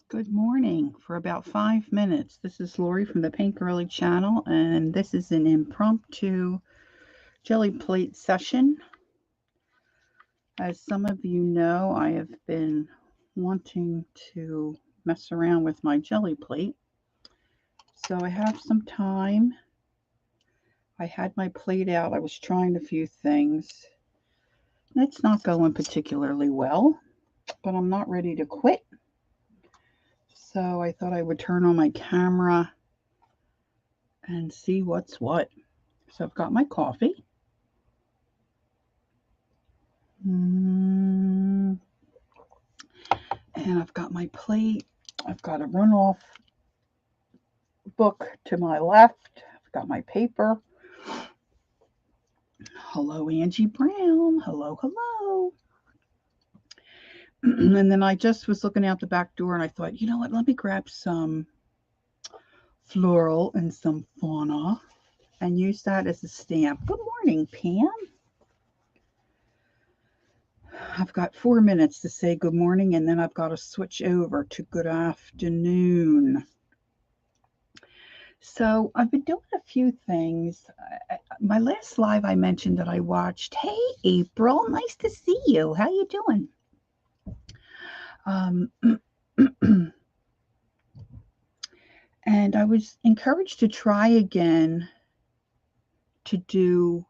Good morning for about 5 minutes. This is Lori from the Paint Girly channel, and this is an impromptu jelly plate session. As some of you know, I have been wanting to mess around with my jelly plate. So I have some time. I had my plate out. I was trying a few things. It's not going particularly well, but I'm not ready to quit. So I thought I would turn on my camera and see what's what. So I've got my coffee. And I've got my plate. I've got a runoff book to my left. I've got my paper. Hello, Angie Brown. Hello, hello. And then I just was looking out the back door and I thought, you know what? Let me grab some floral and some fauna and use that as a stamp. Good morning, Pam. I've got 4 minutes to say good morning, and then I've got to switch over to good afternoon. So I've been doing a few things. My last live, I mentioned that I watched. Hey, April, nice to see you. How you doing? And I was encouraged to try again to do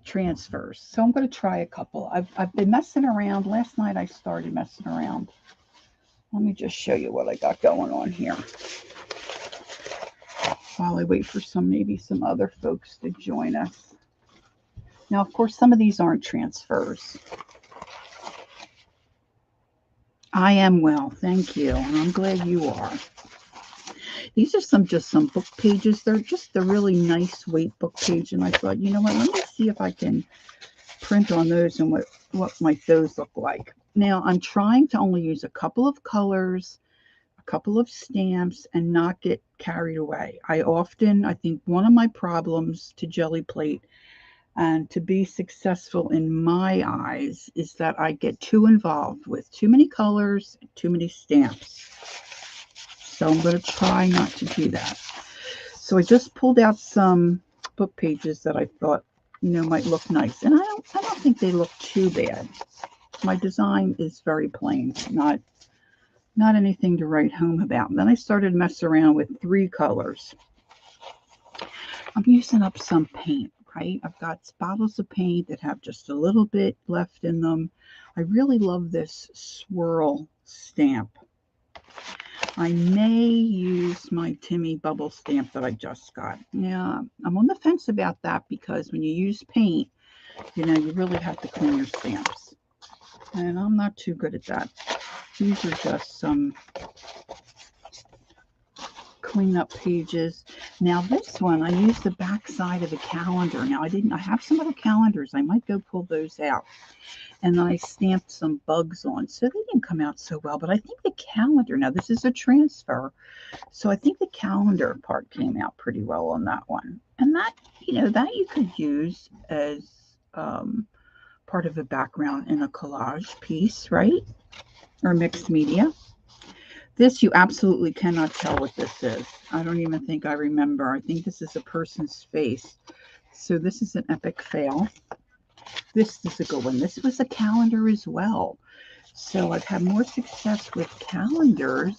transfers. So I'm going to try a couple. I've been messing around. Last night I started messing around. Let me just show you what I got going on here while I wait for maybe some other folks to join us. Now, of course, some of these aren't transfers. I am well, thank you, and I'm glad you are. These are just some book pages. They're just a really nice weight book page, and I thought, you know what, let me see if I can print on those and what might those look like. Now, I'm trying to only use a couple of colors, a couple of stamps, and not get carried away. I think one of my problems to jelly plate and to be successful in my eyes is that I get too involved with too many colors, too many stamps. So I'm going to try not to do that. So I just pulled out some book pages that I thought, might look nice. And I don't think they look too bad. My design is very plain, not anything to write home about. And then I started messing around with 3 colors. I'm using up some paint. Right? I've got bottles of paint that have just a little bit left in them. I really love this swirl stamp. I may use my Timmy bubble stamp that I just got. Yeah, I'm on the fence about that because when you use paint, you really have to clean your stamps. And I'm not too good at that. These are just some clean up pages. Now this one, I used the back side of the calendar. Now I have some other calendars. I might go pull those out. And then I stamped some bugs on. So they didn't come out so well, but I think the calendar, now this is a transfer. So I think the calendar part came out pretty well on that one. And that you could use as part of a background in a collage piece, right? Or mixed media. This, you absolutely cannot tell what this is. I don't even think I remember. I think this is a person's face. So this is an epic fail. This is a good one. This was a calendar as well. So I've had more success with calendars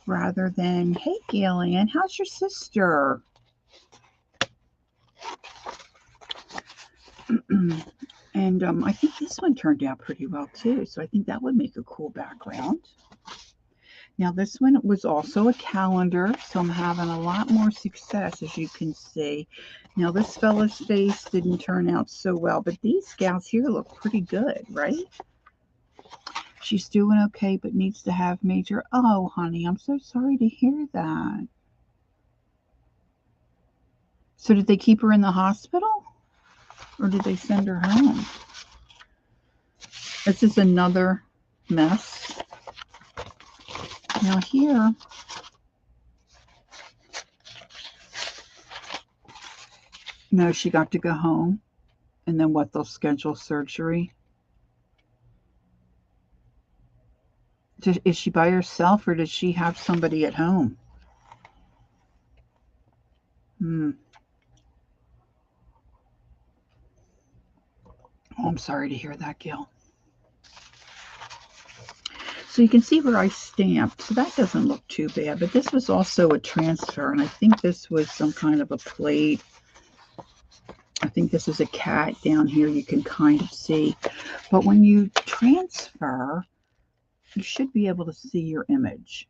rather than, hey, Gillian, how's your sister? And I think this one turned out pretty well too. So I think that would make a cool background. Now this one was also a calendar, so I'm having a lot more success, as you can see. Now this fella's face didn't turn out so well, but these gals here look pretty good, right? She's doing okay, but needs to have major... Oh, honey, I'm so sorry to hear that. So did they keep her in the hospital? Or did they send her home? This is another mess. Now here, no, she got to go home. And then what, they'll schedule surgery. Is she by herself or does she have somebody at home? Hmm. Oh, I'm sorry to hear that, Gil. So you can see where I stamped. So that doesn't look too bad. But this was also a transfer. And I think this was some kind of a plate. I think this is a cat down here. You can kind of see. But when you transfer, you should be able to see your image.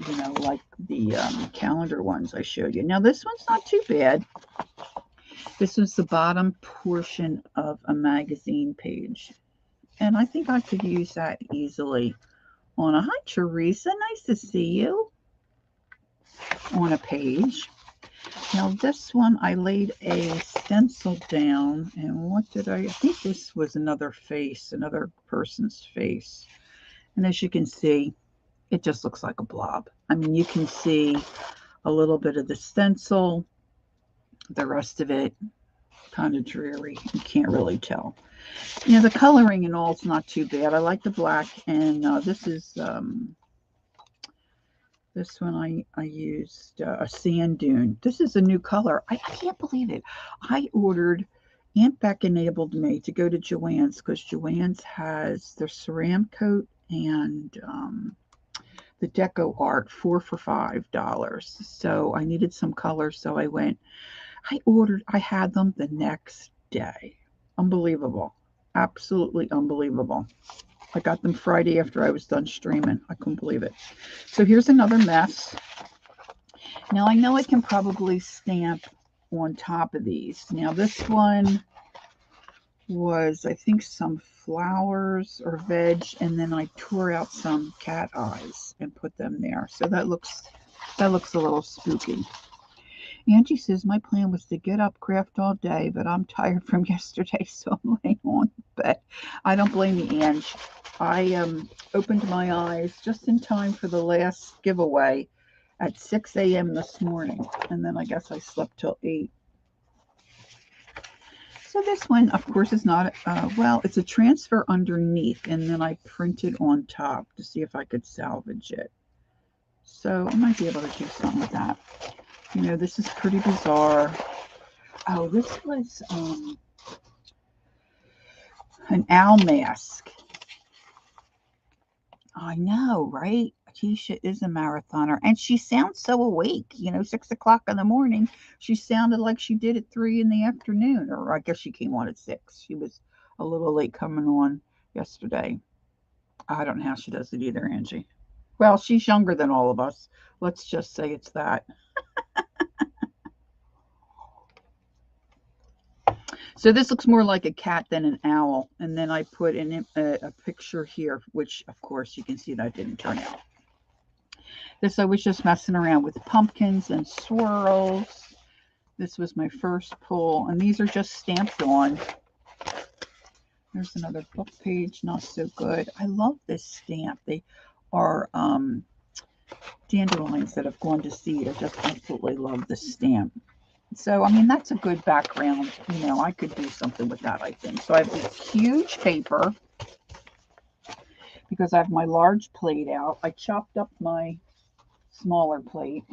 You know, like the calendar ones I showed you. Now, this one's not too bad. This was the bottom portion of a magazine page. And I think I could use that easily on a hi, Teresa. Nice to see you on a page. Now this one I laid a stencil down, and what did I think this was another face, another person's face. And as you can see, it just looks like a blob. I mean, you can see a little bit of the stencil, the rest of it kind of dreary. You can't really tell. You know, the coloring and all is not too bad. I like the black, and this one I used a sand dune. This is a new color. I can't believe it. I ordered, Aunt Beck enabled me to go to Joann's because Joann's has their ceramic coat and the deco art 4 for $5. So I needed some colors, so I went. I had them the next day. Unbelievable. Absolutely unbelievable. I got them Friday after I was done streaming. I couldn't believe it. So here's another mess. Now I know I can probably stamp on top of these. Now this one was, I think, some flowers or veg, and then I tore out some cat eyes and put them there. So that looks a little spooky. Angie says, my plan was to get up, craft all day, but I'm tired from yesterday, so I'm laying on bed. I don't blame you, Angie. I opened my eyes just in time for the last giveaway at 6 a.m. this morning, and then I guess I slept till 8. So this one, of course, is not, well, it's a transfer underneath, and then I printed on top to see if I could salvage it. So I might be able to do something with that. You know, this is pretty bizarre. Oh, this was an owl mask. I know, right? Keisha is a marathoner, and she sounds so awake. You know, 6 o'clock in the morning, she sounded like she did at 3 in the afternoon, or I guess she came on at 6. She was a little late coming on yesterday. I don't know how she does it either, Angie. Well, she's younger than all of us. Let's just say it's that. So this looks more like a cat than an owl. And then I put in a picture here, which, of course, you can see that didn't turn out. This, I was just messing around with pumpkins and swirls. This was my first pull, and these are just stamped on. There's another book page, not so good. I love this stamp. They are dandelions that have gone to seed. I just absolutely love this stamp. So, I mean, that's a good background. You know, I could do something with that, I think. So I have this huge paper because I have my large plate out. I chopped up my smaller plate.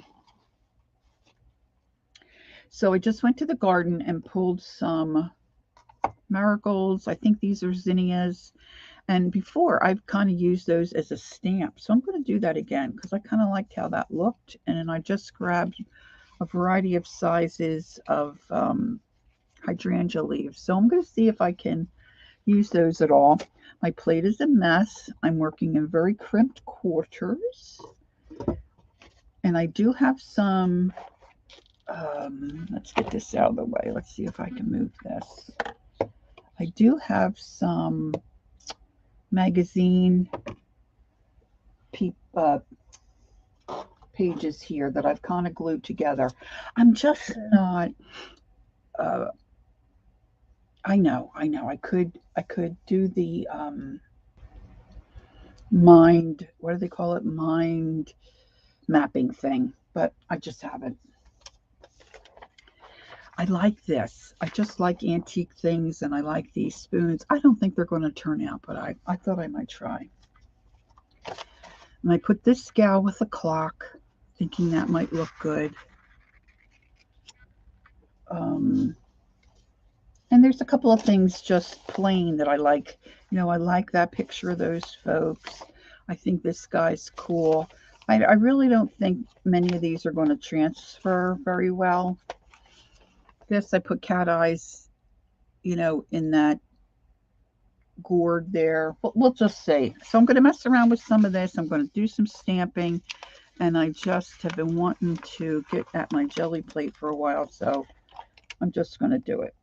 So I just went to the garden and pulled some marigolds. I think these are zinnias. And before, I've kind of used those as a stamp. So I'm going to do that again because I kind of liked how that looked. And then I just grabbed a variety of sizes of hydrangea leaves. So I'm going to see if I can use those at all. My plate is a mess. I'm working in very crimped quarters. And I do have some, let's get this out of the way. Let's see if I can move this. I do have some magazine pages here that I've kind of glued together. I'm just not, I know. I could do the mind, what do they call it? Mind mapping thing, but I just haven't. I like this. I just like antique things, and I like these spoons. I don't think they're going to turn out, but I thought I might try. And I put this gal with a clock, thinking that might look good. And there's a couple of things just plain that I like. You know, I like that picture of those folks. I think this guy's cool. I really don't think many of these are going to transfer very well. This, I put cat eyes, you know, in that gourd there. We'll just see. So I'm going to mess around with some of this. I'm going to do some stamping. And I just have been wanting to get at my jelly plate for a while. So I'm just going to do it.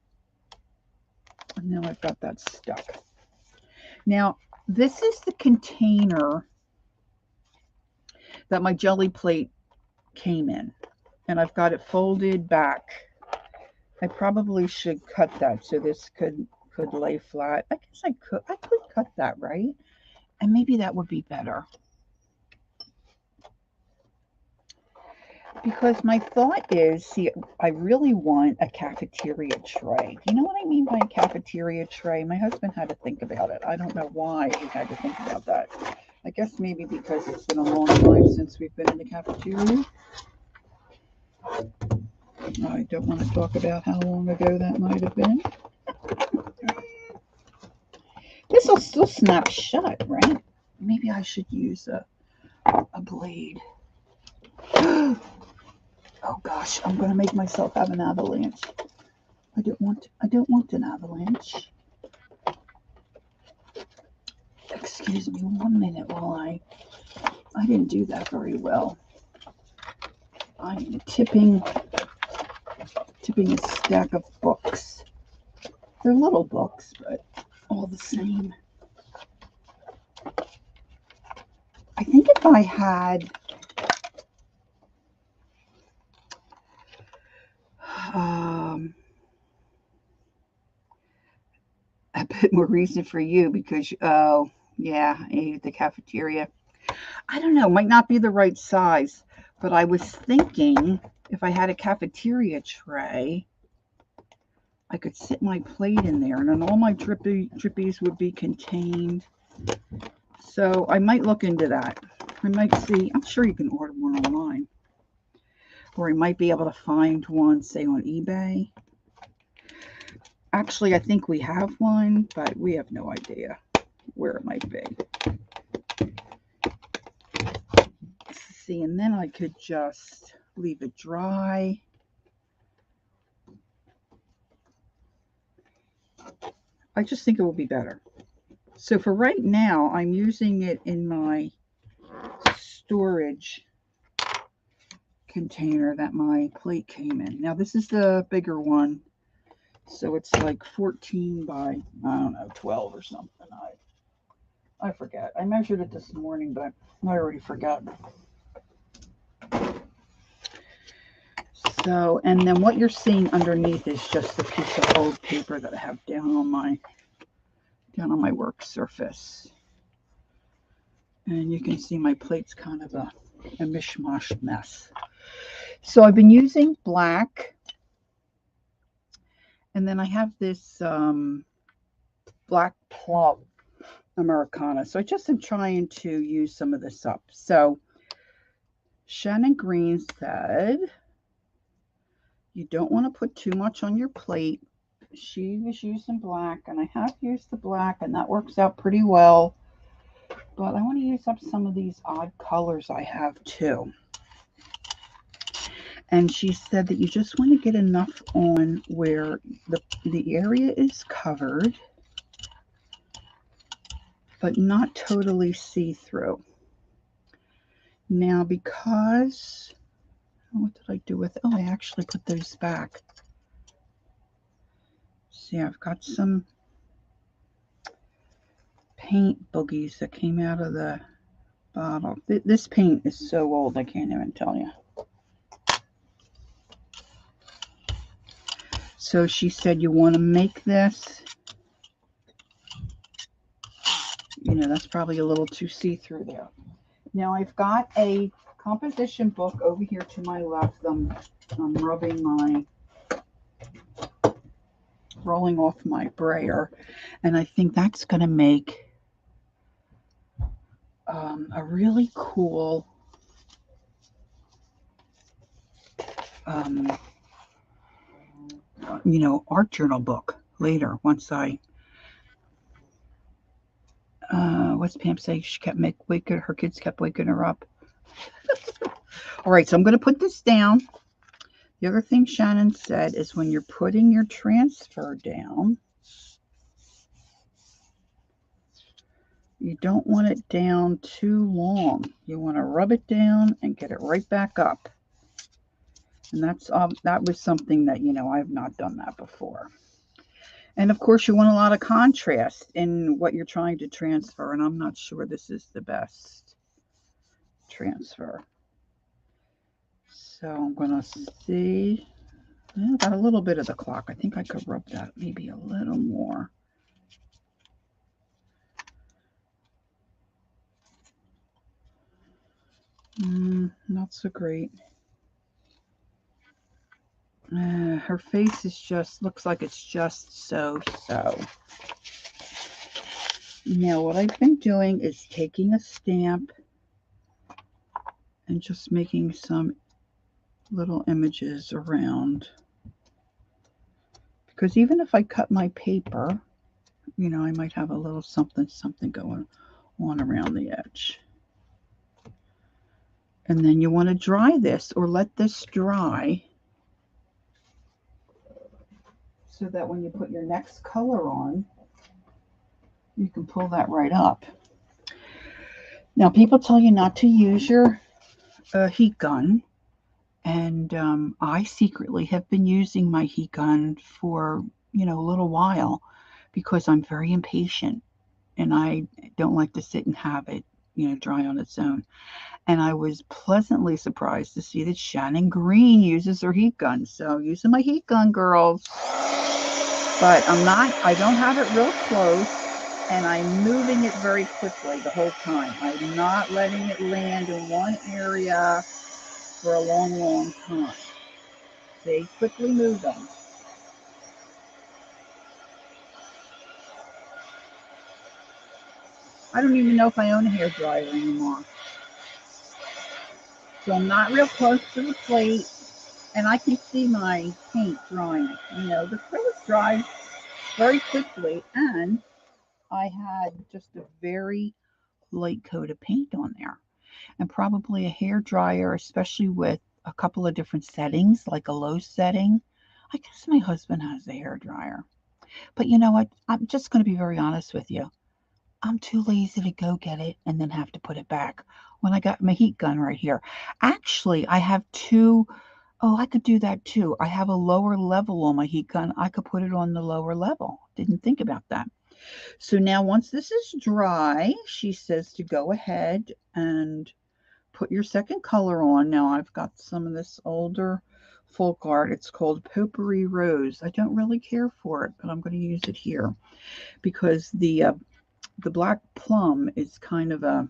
And now I've got that stuck. Now, this is the container that my jelly plate came in. And I've got it folded back. I probably should cut that so this could lay flat. I guess I could cut that, right? And maybe that would be better. Because my thought is, see, I really want a cafeteria tray. You know what I mean by a cafeteria tray? My husband had to think about it. I don't know why he had to think about that. I guess maybe because it's been a long time since we've been in the cafeteria. I don't want to talk about how long ago that might have been. This will still snap shut, right? Maybe I should use a blade. Oh gosh, I'm going to make myself have an avalanche. I don't want an avalanche. Excuse me 1 minute while I didn't do that very well. I'm tipping a stack of books. They're little books, but all the same. I think if I had a bit more reason for you, because oh yeah, I ate the cafeteria. I don't know, might not be the right size, but I was thinking if I had a cafeteria tray, I could sit my plate in there, and then all my drippies would be contained. So I might look into that. I might see. I'm sure you can order one online, or I might be able to find one, say, on eBay. Actually, I think we have one, but we have no idea where it might be. See, and then I could just leave it dry. I just think it will be better. So for right now, I'm using it in my storage container that my plate came in. Now this is the bigger one. So it's like 14 by, I don't know, 12 or something. I forget. I measured it this morning, but I already forgot. So, and then what you're seeing underneath is just a piece of old paper that I have down on my work surface. And you can see my plate's kind of a mishmash mess. So I've been using black. And then I have this black plum Americana. So I just am trying to use some of this up. So Shannon Green said, you don't want to put too much on your plate. She was using black, and I have used the black, and that works out pretty well. But I want to use up some of these odd colors I have too. And she said that you just want to get enough on where the area is covered, but not totally see-through. Now, because, what did I do with it? Oh, I actually put those back. See, I've got some paint boogies that came out of the bottle. This paint is so old, I can't even tell you. So she said you want to make this, you know, that's probably a little too see-through there. Now I've got a composition book over here to my left. I'm rolling off my brayer, and I think that's going to make a really cool art journal book later once I what's Pam saying? She kept waking her kids kept waking her up. All right, so I'm going to put this down. The other thing Shannon said is when you're putting your transfer down, you don't want it down too long. You want to rub it down and get it right back up. And that was something that, I have not done that before. And of course, you want a lot of contrast in what you're trying to transfer. And I'm not sure this is the best transfer. So I'm going to see. I got a little bit of the clock. I think I could rub that maybe a little more. Not so great. Her face is looks like it's just so. Now what I've been doing is taking a stamp and just making some little images around. Because even if I cut my paper, I might have a little something going on around the edge. And then you want to dry this or let this dry so that when you put your next color on, you can pull that right up. Now, people tell you not to use your heat gun, and I secretly have been using my heat gun for, a little while because I'm very impatient and I don't like to sit and have it, dry on its own. And I was pleasantly surprised to see that Shannon Green uses her heat gun. So using my heat gun, girls. But I don't have it real close, and I'm moving it very quickly the whole time. I'm not letting it land in one area for a long, long time. They quickly move them. I don't even know if I own a hairdryer anymore. So I'm not real close to the plate, and I can see my paint drying. The acrylic dries very quickly, and I had just a very light coat of paint on there. And probably a hair dryer, especially with a couple of different settings, like a low setting. I guess my husband has a hair dryer. But you know what? I'm just going to be very honest with you. I'm too lazy to go get it and then have to put it back when I got my heat gun right here. Actually, I have two. Oh, I could do that too. I have a lower level on my heat gun. I could put it on the lower level. Didn't think about that. So now once this is dry, she says to go ahead and put your second color on. Now I've got some of this older folk art. It's called Potpourri Rose. I don't really care for it, but I'm going to use it here because the black plum is kind of a,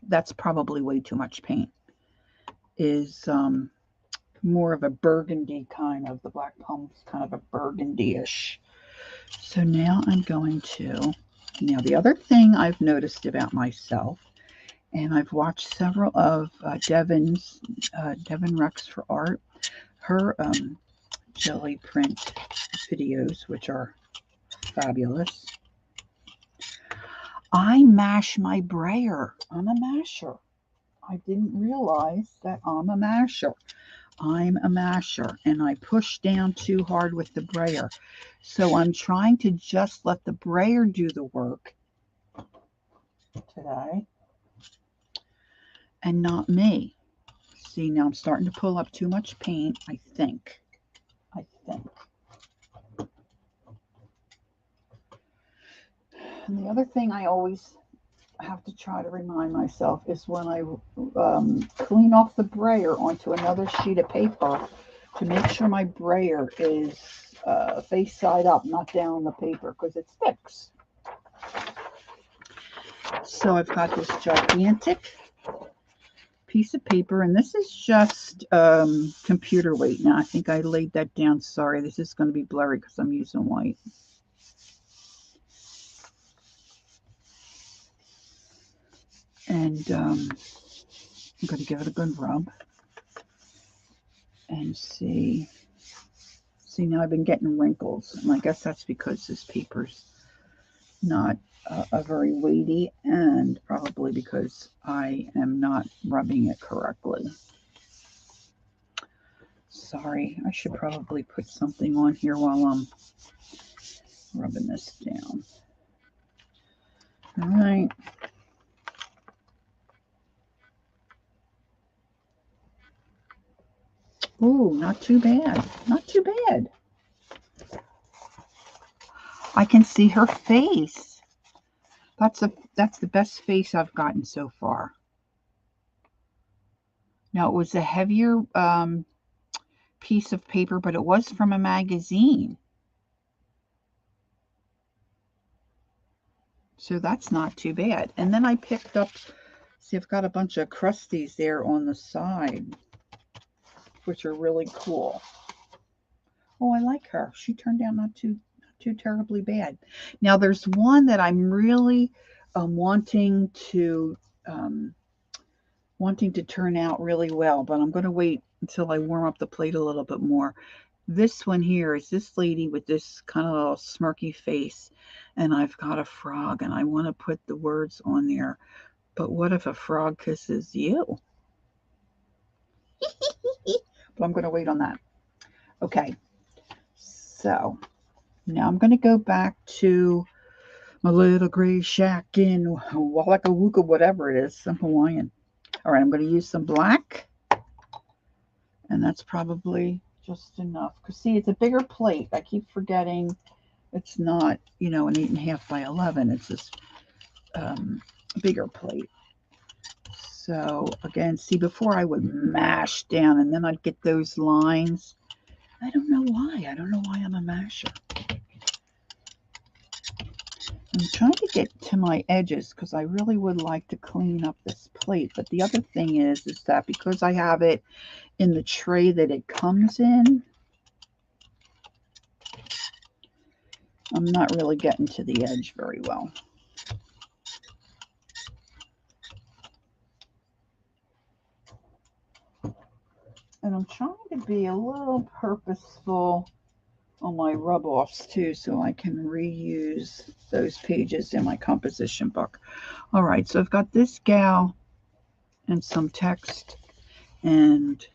that's probably way too much paint. Is more of a burgundy kind of, the black plum is kind of a burgundy-ish. So now I'm going to, now the other thing I've noticed about myself, and I've watched several of Devin Rex for Art, her jelly print videos, which are fabulous. I mash my brayer. I'm a masher. I didn't realize that I'm a masher. I'm a masher, and I push down too hard with the brayer. So I'm trying to just let the brayer do the work today and not me. See, now I'm starting to pull up too much paint, I think. And the other thing I always have to try to remind myself is when I clean off the brayer onto another sheet of paper to make sure my brayer is face side up, not down on the paper, because it sticks. So I've got this gigantic piece of paper, and this is just computer weight. Now, I think I laid that down. Sorry, this is going to be blurry because I'm using white. And I'm going to give it a good rub and see. See, now I've been getting wrinkles, and I guess that's because this paper's not a very weighty, and probably because I am not rubbing it correctly. Sorry, I should probably put something on here while I'm rubbing this down. All right. Ooh, not too bad. Not too bad. I can see her face. That's the best face I've gotten so far. Now, it was a heavier piece of paper, but it was from a magazine. So that's not too bad. And then I picked up, see, I've got a bunch of crusties there on the side, which are really cool. Oh, I like her. She turned out not too terribly bad. Now, there's one that I'm really wanting to turn out really well, but I'm going to wait until I warm up the plate a little bit more. This one here is this lady with this kind of little smirky face, and I've got a frog, and I want to put the words on there. But what if a frog kisses you? But I'm going to wait on that. Okay, so now I'm going to go back to my little gray shack in Wallaka Wooka, whatever it is, some Hawaiian. All right, I'm going to use some black, and that's probably just enough. Because, see, it's a bigger plate. I keep forgetting it's not, an 8.5 by 11. It's this bigger plate. So, again, see, before I would mash down, and then I'd get those lines. I don't know why. I don't know why I'm a masher. I'm trying to get to my edges because I really would like to clean up this plate. But the other thing is that because I have it in the tray that it comes in, I'm not really getting to the edge very well. And I'm trying to be a little purposeful on my rub-offs too, so I can reuse those pages in my composition book. All right, so I've got this gal and some text and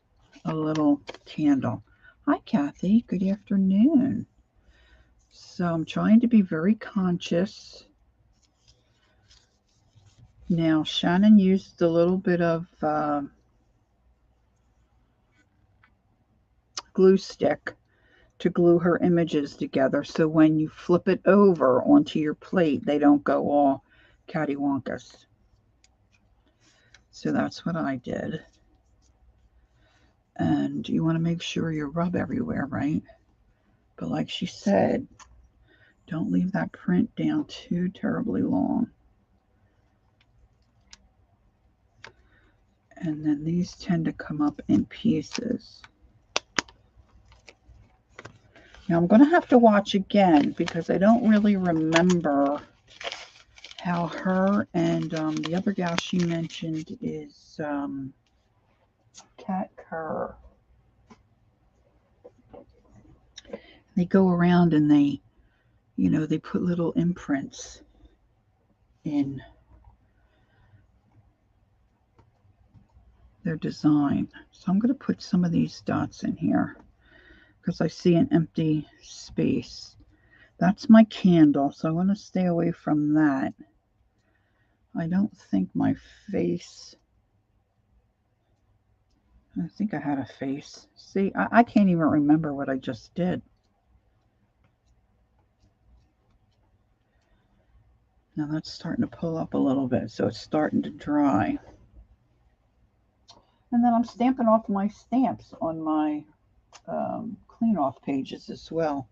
a little candle. Hi, Kathy. Good afternoon. So I'm trying to be very conscious. Now, Shannon used a little bit of glue stick to glue her images together, so when you flip it over onto your plate, they don't go all cattywampus. So that's what I did. And you want to make sure you rub everywhere, right? But like she said, don't leave that print down too terribly long. And then these tend to come up in pieces. Now I'm going to have to watch again because I don't really remember how her and the other gal she mentioned is Kat Kerr. They go around and they put little imprints in their design. So I'm going to put some of these dots in here because I see an empty space. That's my candle, so I want to stay away from that. I don't think my face, I think I had a face. See, I can't even remember what I just did. Now that's starting to pull up a little bit, so it's starting to dry. And then I'm stamping off my stamps on my clean off pages as well.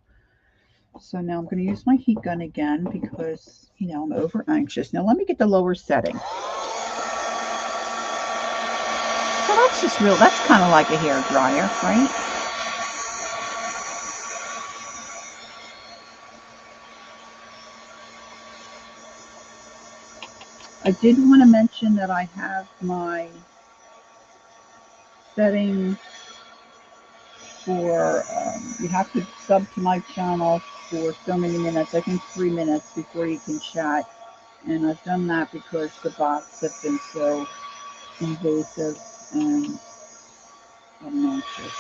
So now I'm going to use my heat gun again because, I'm over anxious. Now let me get the lower setting. So that's just real, that's kind of like a hair dryer, right? I did want to mention that I have my setting for, you have to sub to my channel for so many minutes, I think 3 minutes before you can chat. And I've done that because the bots have been so invasive and obnoxious.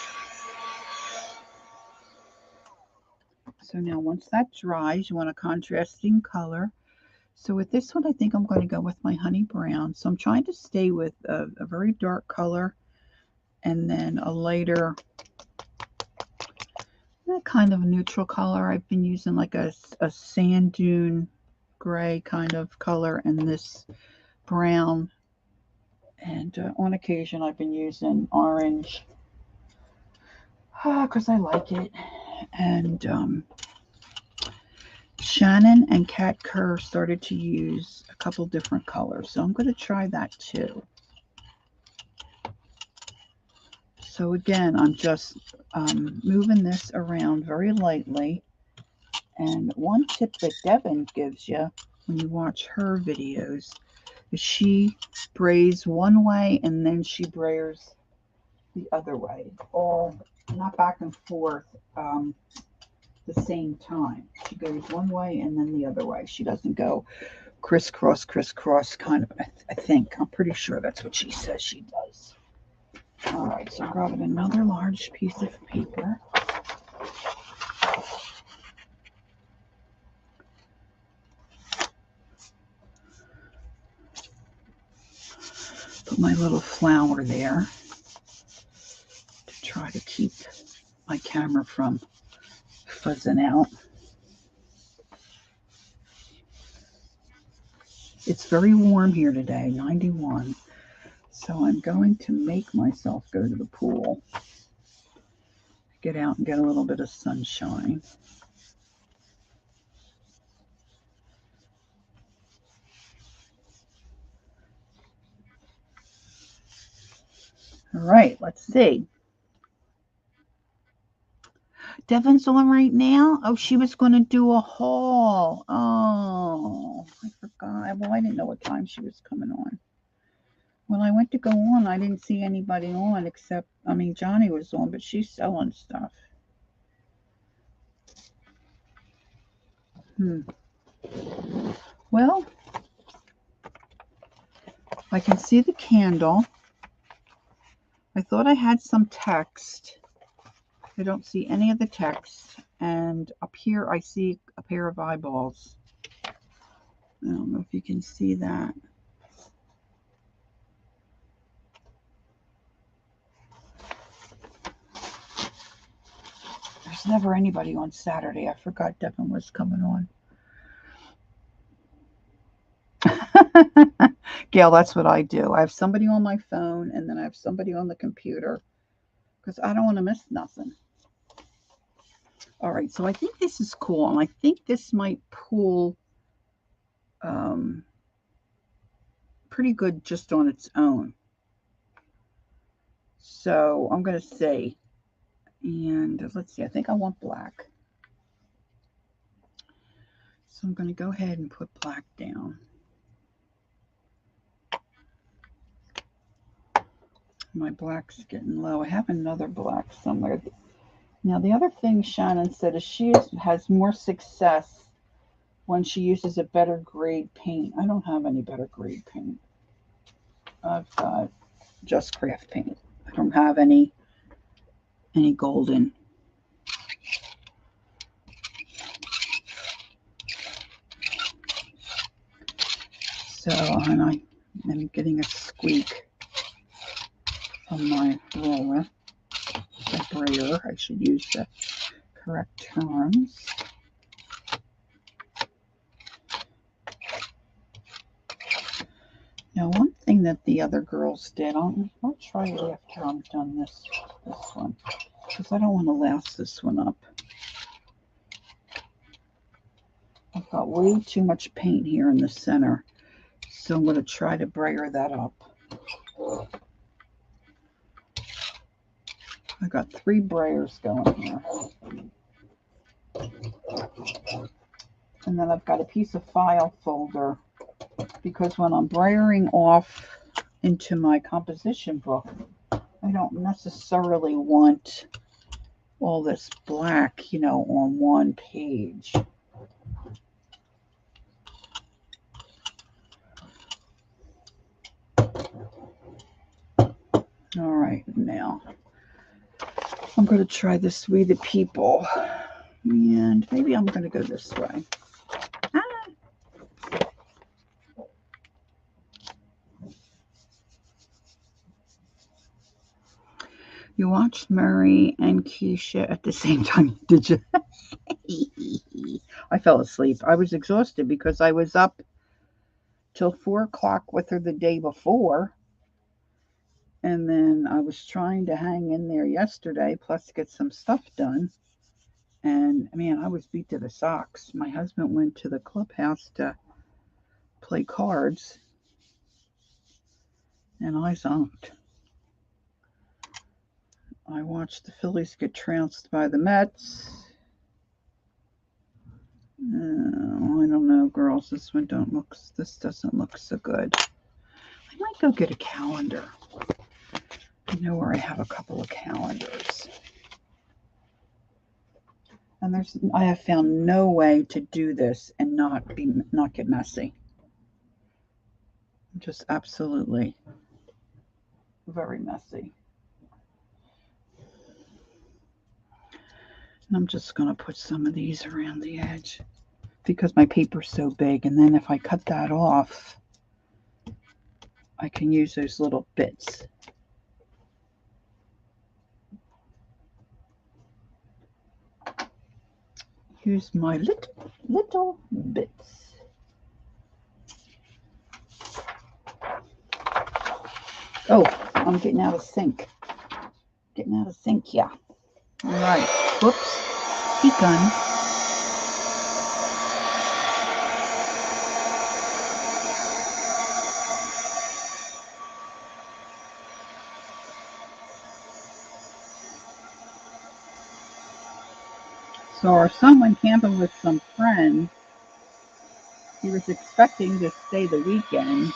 So now once that dries, you want a contrasting color. So with this one, I think I'm going to go with my honey brown. So I'm trying to stay with a very dark color and then a lighter, that kind of neutral color. I've been using like a sand dune gray kind of color and this brown. And on occasion, I've been using orange because I like it. And Shannon and Kat Kerr started to use a couple different colors, so I'm going to try that too. So again, I'm just moving this around very lightly. And one tip that Devin gives you when you watch her videos is she brays one way and then she brayers the other way, all not back and forth the same time. She goes one way and then the other way. She doesn't go crisscross, kind of. I think. I'm pretty sure that's what she says she does. All right, so I'm grabbing another large piece of paper. Put my little flower there to try to keep my camera from fuzzing out. It's very warm here today, 91. So I'm going to make myself go to the pool, get out and get a little bit of sunshine. All right, let's see. Devin's on right now. Oh, she was going to do a haul. Oh, I forgot. Well, I didn't know what time she was coming on. When I went to go on, I didn't see anybody on except, Johnny was on, but she's selling stuff. Well, I can see the candle. I thought I had some text. I don't see any of the text. And up here, I see a pair of eyeballs. I don't know if you can see that. There's never anybody on Saturday. I forgot Devin was coming on. Gail, that's what I do. I have somebody on my phone and then I have somebody on the computer because I don't want to miss nothing. All right, so I think this is cool, and I think this might pull pretty good just on its own. So I'm going to say, and let's see, I think I want black. So I'm going to go ahead and put black down. My black's getting low. I have another black somewhere. Now, the other thing Shannon said is she has more success when she uses a better grade paint. I don't have any better grade paint. I've got just craft paint. I don't have any golden. So, and I am getting a squeak from my roller. A brayer, I should use the correct terms. Now, one thing that the other girls did, I'll try it after I'm done this one, because I don't want to last this one up. I've got way too much paint here in the center, so I'm going to try to brayer that up. I got 3 brayers going here. And then I've got a piece of file folder because when I'm brayering off into my composition book, I don't necessarily want all this black, on one page. All right, now I'm going to try this We the People, and maybe I'm going to go this way. You watched Murray and Keisha at the same time, did you? I fell asleep. I was exhausted because I was up till 4 o'clock with her the day before. And then I was trying to hang in there yesterday, plus get some stuff done. And man, I was beat to the socks. My husband went to the clubhouse to play cards, and I zonked. I watched the Phillies get trounced by the Mets. I don't know, girls. This doesn't look so good. I might go get a calendar. I know where I have a couple of calendars. And I have found no way to do this and not get messy. Just absolutely very messy. And I'm just going to put some of these around the edge because my paper's so big. And then if I cut that off, I can use those little bits. Use my little bits. Oh, I'm getting out of sync. Yeah. All right. Whoops. Begun. So our son went camping with some friends. He was expecting to stay the weekend.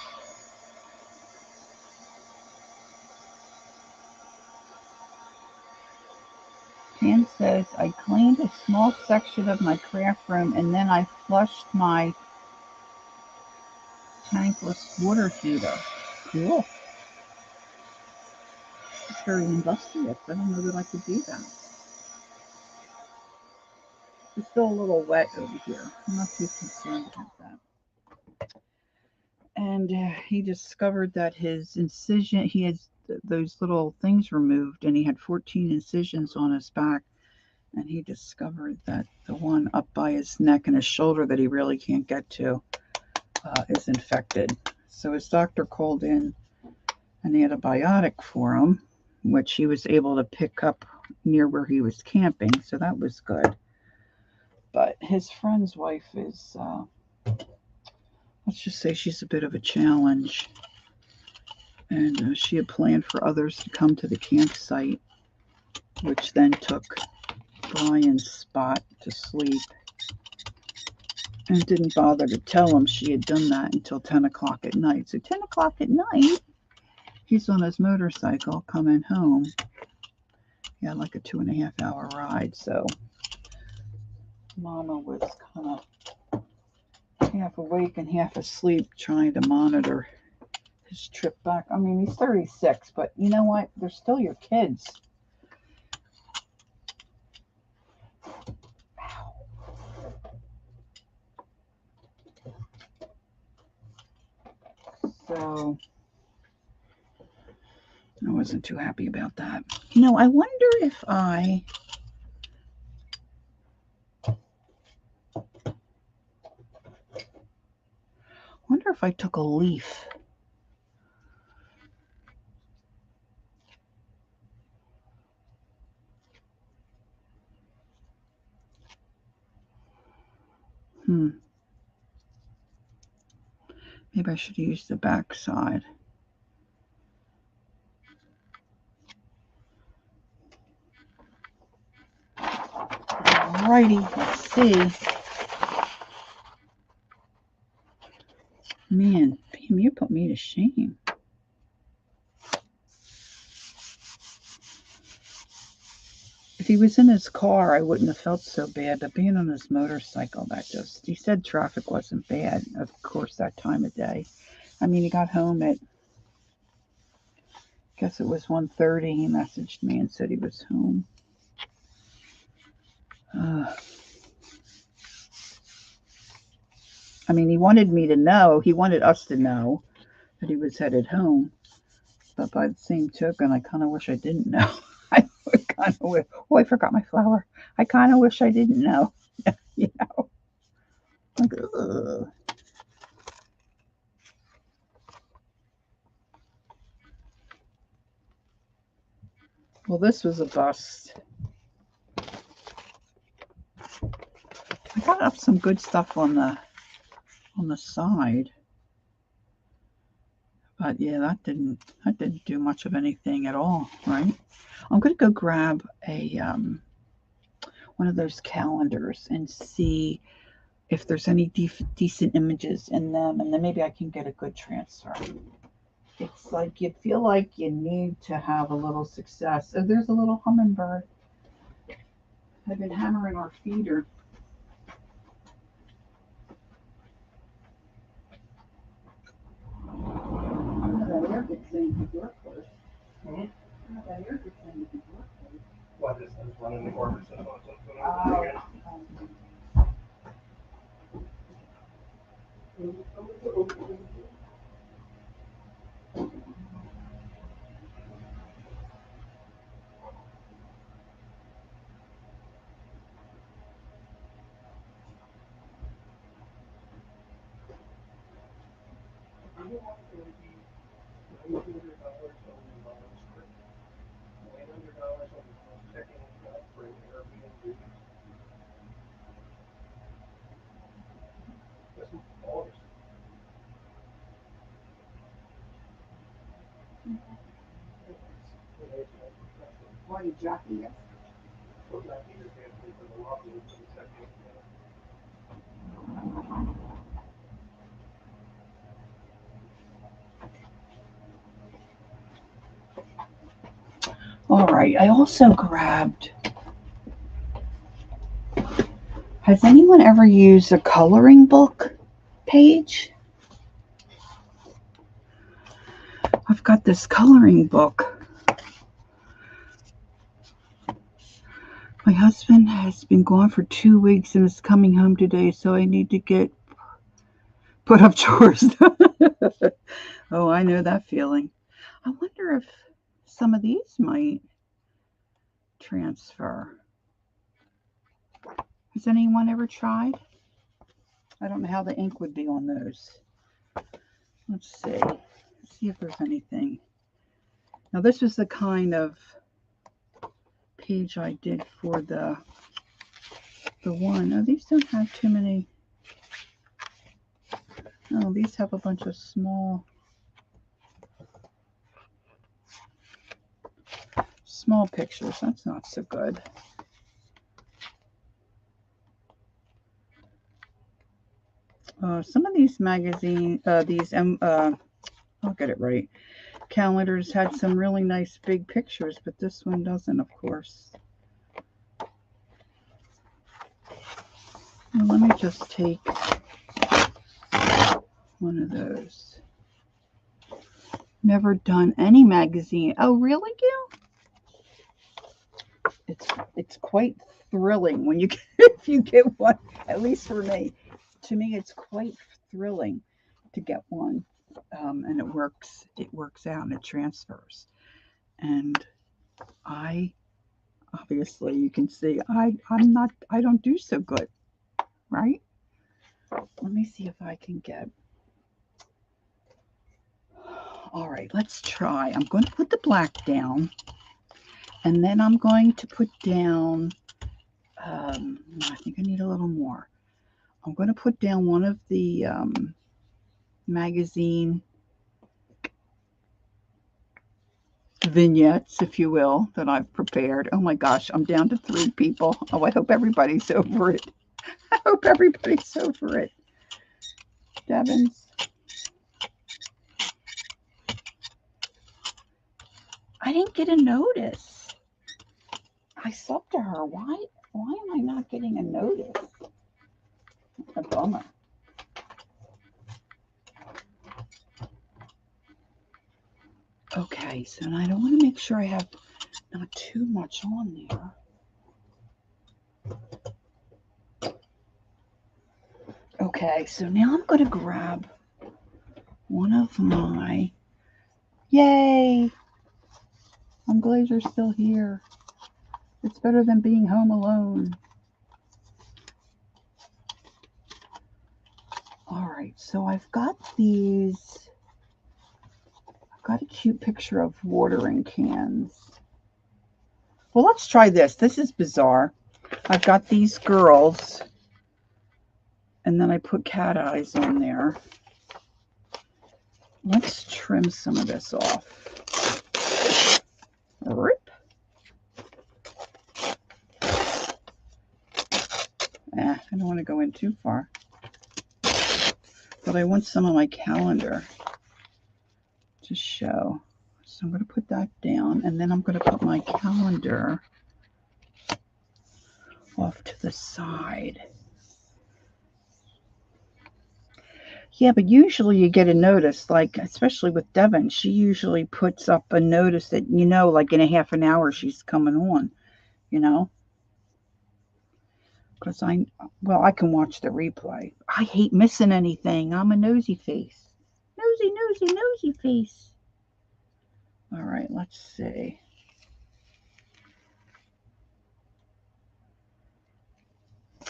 Jan says, I cleaned a small section of my craft room and then I flushed my tankless water heater. Cool. It's very industrious. I don't know that I could do that. It's still a little wet over here. I'm not too concerned about that. And he discovered that his incision, he had those little things removed, and he had 14 incisions on his back. And he discovered that the one up by his neck and his shoulder that he really can't get to is infected. So his doctor called in an antibiotic for him, which he was able to pick up near where he was camping. So that was good. But his friend's wife is, let's just say she's a bit of a challenge. And she had planned for others to come to the campsite, which then took Brian's spot to sleep. And didn't bother to tell him she had done that until 10 o'clock at night. So 10 o'clock at night, he's on his motorcycle coming home. He had like a 2.5-hour ride. So Mama was kind of half awake and half asleep trying to monitor his trip back. I mean, he's 36, but you know what? They're still your kids. So I wasn't too happy about that. I wonder if I took a leaf. Maybe I should use the back side. Alrighty, let's see. Man, Damn, you put me to shame. If he was in his car, I wouldn't have felt so bad, but being on his motorcycle, he said traffic wasn't bad, of course, that time of day. I mean, he got home at, I guess it was 1:30. He messaged me and said he was home. I mean, he wanted me to know, he wanted us to know that he was headed home. But by the same token, I kind of wish I didn't know. I kind of wish, oh, I forgot my flower. I kind of wish I didn't know. You know? Like, ugh. Well, this was a bust. I got up some good stuff on the side. But yeah, that didn't do much of anything at all, right? I'm gonna go grab a one of those calendars and see if there's any decent images in them, and then maybe I can get a good transfer. It's like you feel like you need to have a little success. Oh, there's a little hummingbird. I've been hammering our feeder. That air gets in the door first. That air gets in the door first. What is this one in the orbit? Why are you jacking it? All right, I also grabbed. Has anyone ever used a coloring book page? I've got this coloring book. My husband has been gone for 2 weeks and is coming home today, so I need to get put up chores. Oh, I know that feeling. I wonder if some of these might transfer. Has anyone ever tried? I don't know how the ink would be on those. Let's see. Let's see if there's anything. Now, this was the kind of page I did for the one. Oh, these don't have too many. Oh, these have a bunch of small pictures. That's not so good. Some of these magazines, I'll get it right. Calendars had some really nice big pictures, but this one doesn't, of course. Well, let me just take one of those. Never done any magazine. Oh, really, Gil? It's quite thrilling when you get, if you get one. At least for me, to me, it's quite thrilling to get one, and it works. It works out and it transfers. And I obviously, you can see I don't do so good, right? Let me see if I can get. All right, let's try. I'm going to put the black down, and then I'm going to put down, I think I need a little more. I'm going to put down one of the magazine vignettes, if you will, that I've prepared. Oh my gosh, I'm down to 3 people. Oh, I hope everybody's over it. I hope everybody's over it. Devins. I didn't get a notice. I subbed to her. Why am I not getting a notice? A bummer. Okay, so I don't want to make sure I have not too much on there. Okay, so now I'm going to grab one of my... Yay! I'm glad you're still here. It's better than being home alone. All right, so I've got these. I've got a cute picture of watering cans. Well, let's try this. This is bizarre. I've got these girls, and then I put cat eyes on there. Let's trim some of this off. Rip. I don't want to go in too far. But I want some of my calendar to show. So I'm going to put that down, and then I'm going to put my calendar off to the side. Yeah, but usually you get a notice, like, especially with Devin, she usually puts up a notice that, you know, like in a half an hour she's coming on, you know? Because I can watch the replay. I hate missing anything. I'm a nosy face. Nosy face. All right, let's see.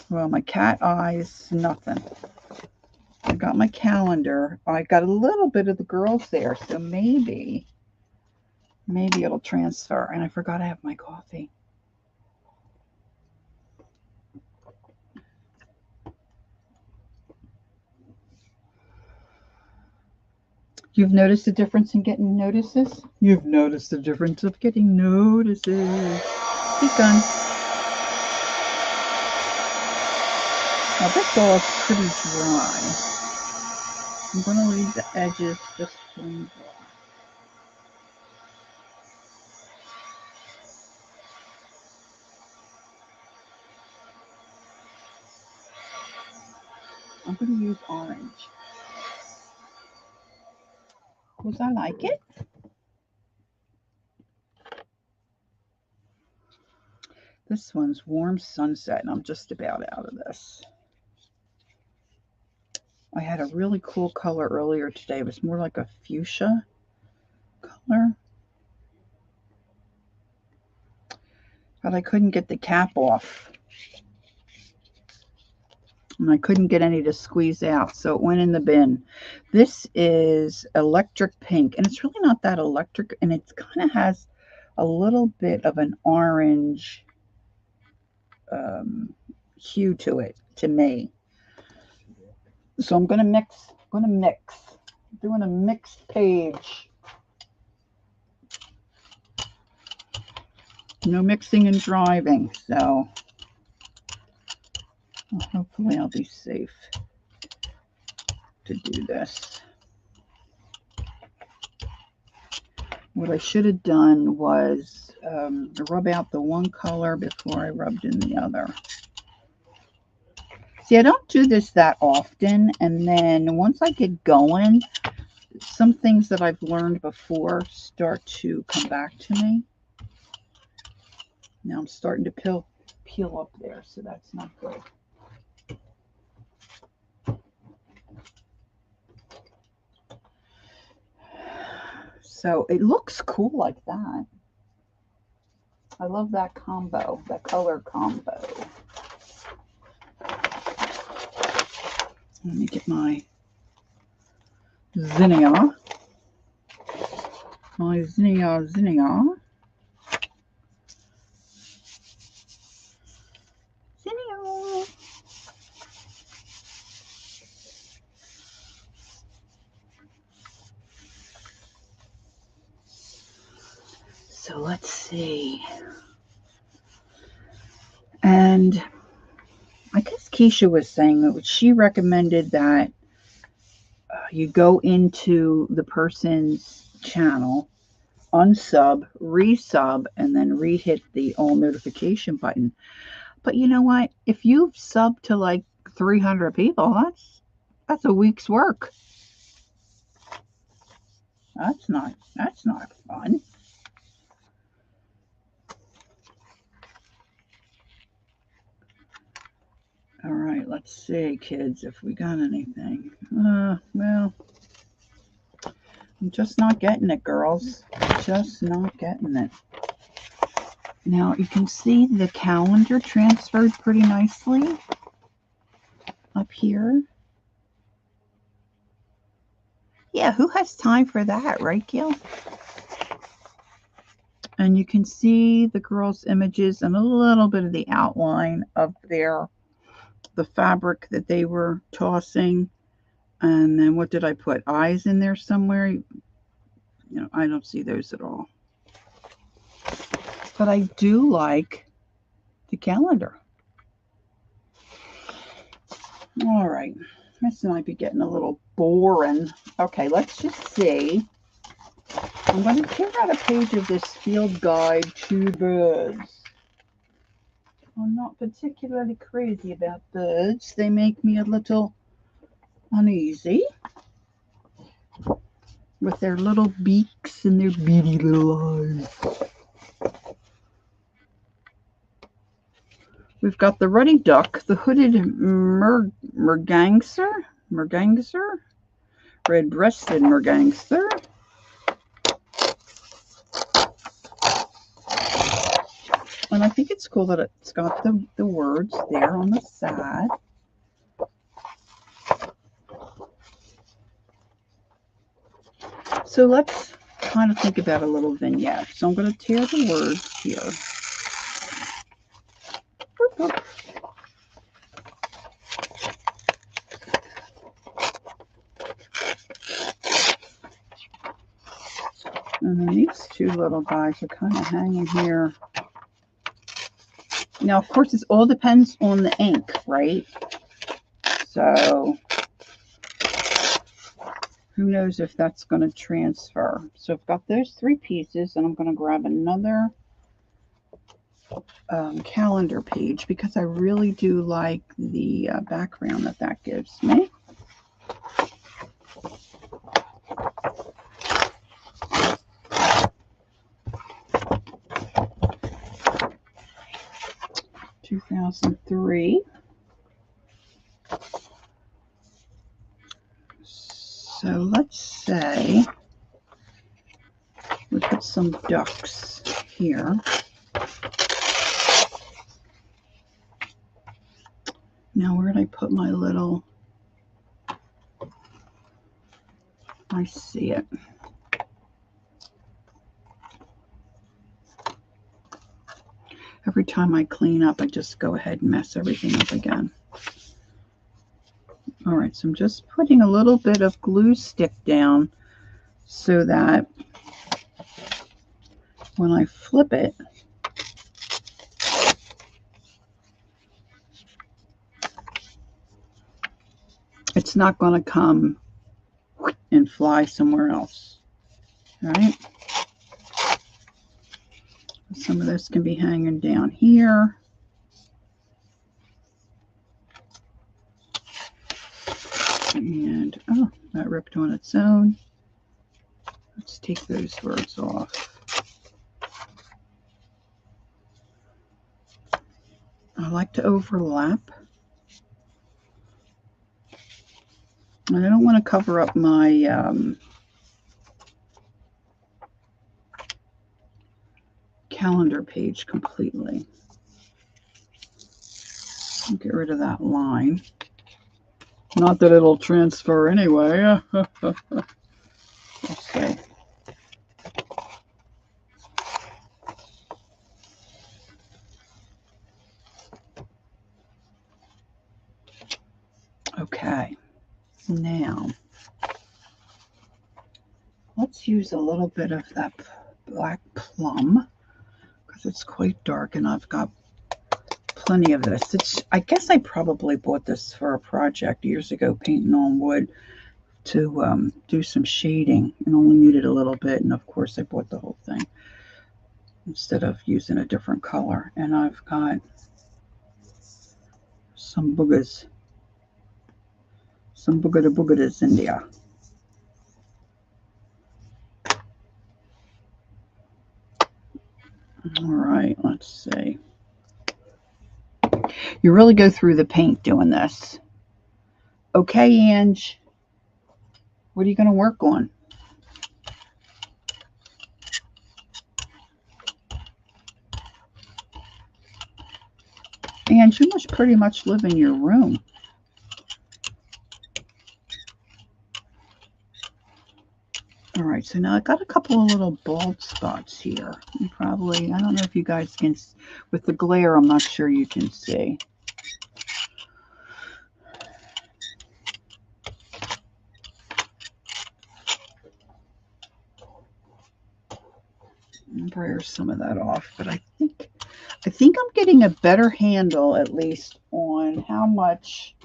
Well, my cat eyes, nothing. I got my calendar. I got a little bit of the girls there, so maybe it'll transfer. And I forgot I have my coffee. You've noticed the difference in getting notices? You've noticed the difference of getting notices. He's gone. Now this all is pretty dry. I'm going to leave the edges just plain dry. I'm going to use orange. Because I like it. This one's Warm Sunset, and I'm just about out of this. I had a really cool color earlier today. It was more like a fuchsia color. But I couldn't get the cap off. And I couldn't get any to squeeze out, so it went in the bin. This is electric pink, and it's really not that electric, and it kind of has a little bit of an orange hue to it, to me. So I'm going to mix. I'm doing a mixed page. No mixing and driving, so hopefully I'll be safe to do this. What I should have done was rub out the one color before I rubbed in the other. See, I don't do this that often, and then once I get going, some things that I've learned before start to come back to me. Now I'm starting to peel up there, so that's not good. So it looks cool like that. I love that combo, that color combo. Let me get my zinnia. My zinnia. Zinnia. So let's see. And I guess Keisha was saying that she recommended that you go into the person's channel unsub, resub, and then re-hit the all notification button. But you know what? If you've subbed to like 300 people, that's a week's work. That's not fun. All right, let's see, kids, if we got anything. Well, I'm just not getting it, girls. Just not getting it. Now, you can see the calendar transferred pretty nicely up here. Yeah, who has time for that, right, Gil? And you can see the girls' images and a little bit of the outline of the fabric that they were tossing. And then what did I put? Eyes in there somewhere? You know, I don't see those at all. But I do like the calendar. All right. This might be getting a little boring. Okay, let's just see. I'm going to tear out a page of this field guide to birds. I'm not particularly crazy about birds. They make me a little uneasy with their little beaks and their beady little eyes. We've got the ruddy duck, the hooded merganser, red-breasted merganser, and I think it's cool that it's got the words there on the side. So let's kind of think about a little vignette. So I'm going to tear the words here. And then these two little guys are kind of hanging here. Now, of course, it all depends on the ink, right? So who knows if that's going to transfer. So I've got those three pieces, and I'm going to grab another calendar page because I really do like the background that gives me. (2003). So let's say we put some ducks here. Now, where did I put my little? I see it. Every time I clean up, I just go ahead and mess everything up again. All right, so I'm just putting a little bit of glue stick down so that when I flip it, it's not going to come and fly somewhere else. All right. Some of this can be hanging down here. And, oh, that ripped on its own. Let's take those words off. I like to overlap. And I don't want to cover up my calendar page completely. I'll get rid of that line. Not that it'll transfer anyway. Let's see. Okay, now let's use a little bit of that black plum because it's quite dark and I've got plenty of this. I guess I probably bought this for a project years ago, painting on wood. to do some shading and only needed a little bit. And of course I bought the whole thing instead of using a different color. And I've got some boogers, some boogeras in there. All right, let's see. You really go through the paint doing this. Okay, Ange, what are you going to work on? Ange, you must pretty much live in your room. All right, so now I got a couple of little bald spots here. You probably, I don't know if you guys can, with the glare, I'm not sure you can see. I'll blur some of that off, but I think I'm getting a better handle, at least, on how much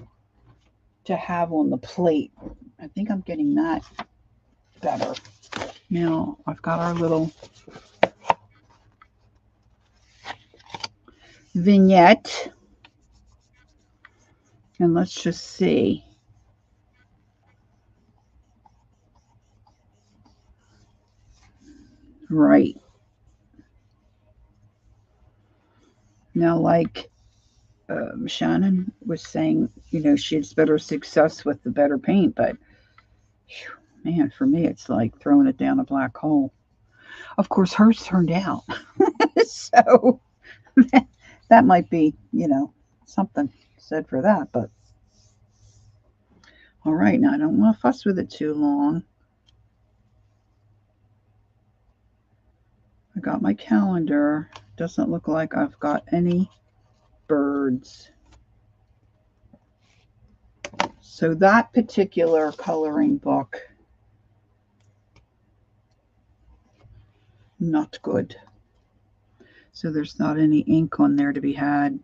to have on the plate. I think I'm getting that better. Now, I've got our little vignette. And let's just see. Right. Now, like Shannon was saying, you know, she has better success with the better paint, but whew, man, for me, it's like throwing it down a black hole. Of course, hers turned out. So that might be, you know, something said for that. But all right, now I don't want to fuss with it too long. I got my calendar. Doesn't look like I've got any birds. So that particular coloring book, not good. So there's not any ink on there to be had.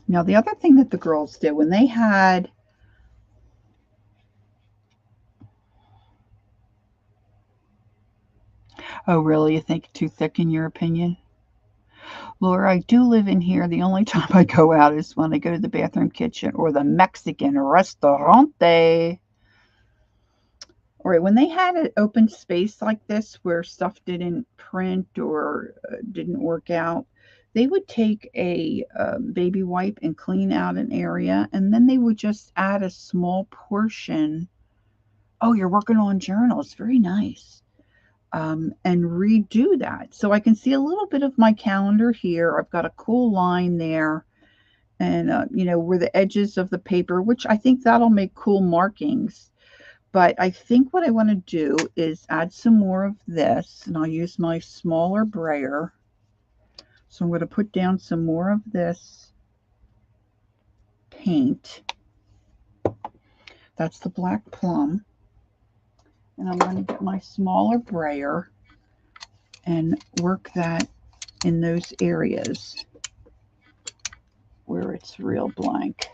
Now the other thing that the girls did when they had oh really, you think too thick in your opinion? Laura, I do live in here. The only time I go out is when I go to the bathroom kitchen or the Mexican restaurante. All right, when they had an open space like this where stuff didn't print or didn't work out, they would take a baby wipe and clean out an area, and then they would just add a small portion. Oh, you're working on journals. Very nice. And redo that. So I can see a little bit of my calendar here. I've got a cool line there. And, you know, where the edges of the paper, which I think that'll make cool markings. But I think what I want to do is add some more of this. And I'll use my smaller brayer. So I'm going to put down some more of this paint. That's the black plum. And I'm going to get my smaller brayer and work that in those areas where it's real blank.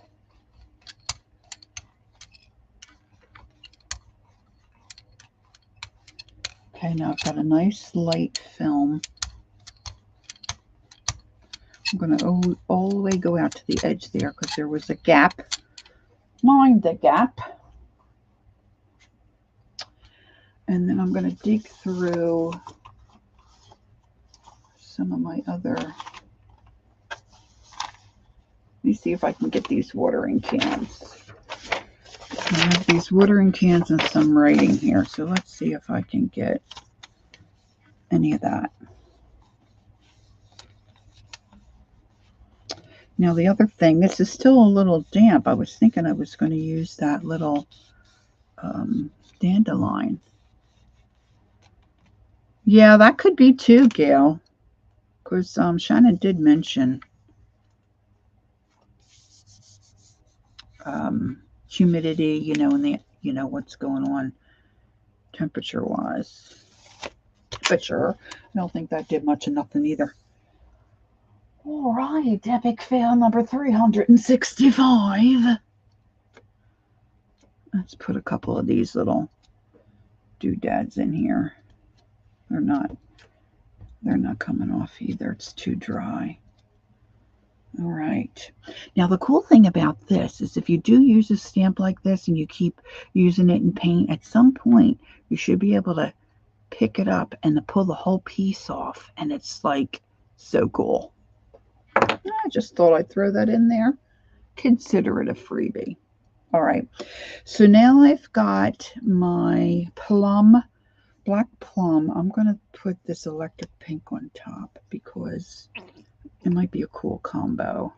Okay, now I've got a nice light film. I'm going to all the way go out to the edge there because there was a gap. Mind the gap. And then I'm going to dig through some of my other. Let me see if I can get these watering cans. I have these watering cans and some writing here. So let's see if I can get any of that. Now the other thing, this is still a little damp. I was thinking I was going to use that little dandelion. Yeah, that could be too, Gail. Because Shannon did mention humidity, you know, and the what's going on temperature-wise. Temperature. I don't think that did much of nothing either. All right, epic fail number 365. Let's put a couple of these little doodads in here. They're not coming off either. It's too dry. All right. Now the cool thing about this is if you do use a stamp like this and you keep using it in paint, at some point you should be able to pick it up and to pull the whole piece off, and it's like so cool. I just thought I'd throw that in there. Consider it a freebie. All right, so now I've got my black plum. I'm going to put this electric pink on top because it might be a cool combo.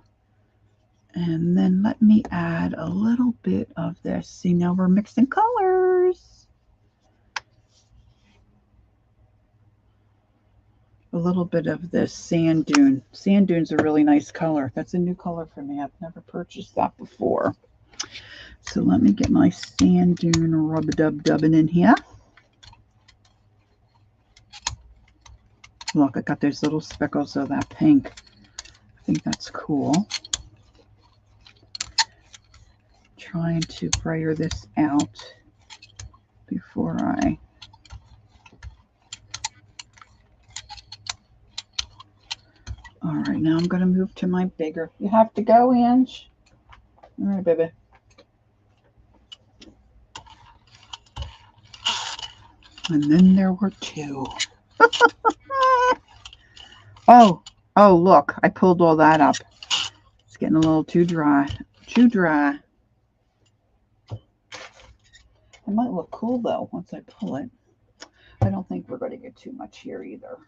And then let me add a little bit of this. See, now we're mixing colors. A little bit of this sand dune. Sand dune's a really nice color. That's a new color for me. I've never purchased that before. So let me get my sand dune rub-a-dub-dubbing in here. Look, I got those little speckles of that pink. I think that's cool. Trying to brayer this out before I... All right, now I'm going to move to my bigger. You have to go, Ange. All right, baby. And then there were two. Oh, look, I pulled all that up. It's getting a little too dry. Too dry. It might look cool, though, once I pull it. I don't think we're going to get too much here either.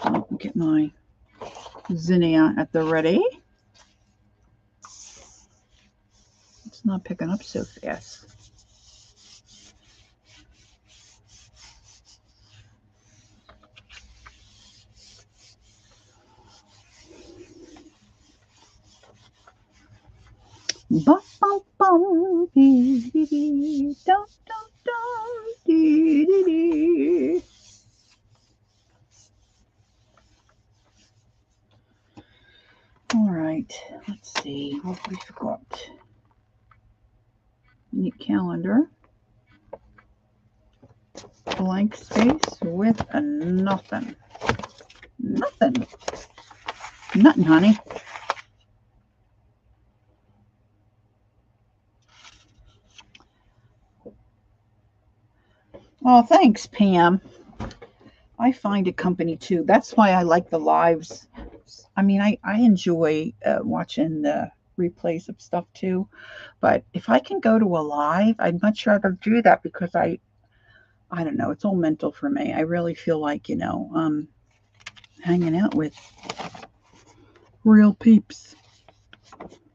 I'll get my zinnia at the ready. It's not picking up so fast. Bum, bum, bum, dee, dee, dee, dum, dum, dum, dee, dee, dee. All right, let's see what we forgot. Neat calendar. Blank space with a nothing. Nothing. Nothing, honey. Oh, thanks, Pam. I find a company too. That's why I like the lives. I mean, I enjoy watching the replays of stuff too. But if I can go to a live, I'd much rather do that because I don't know. It's all mental for me. I really feel like, hanging out with real peeps.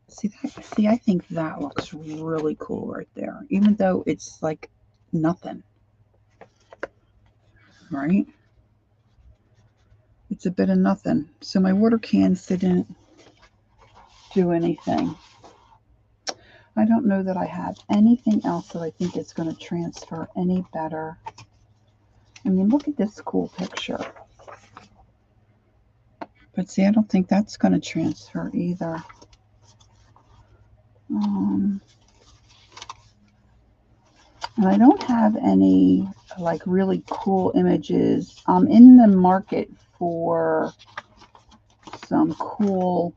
See, I think that looks really cool right there, even though it's like nothing, right? It's a bit of nothing. So my water cans didn't do anything. I don't know that I have anything else that I think is going to transfer any better. I mean, look at this cool picture. But see, I don't think that's going to transfer either. And I don't have any like really cool images. I'm in the market for some cool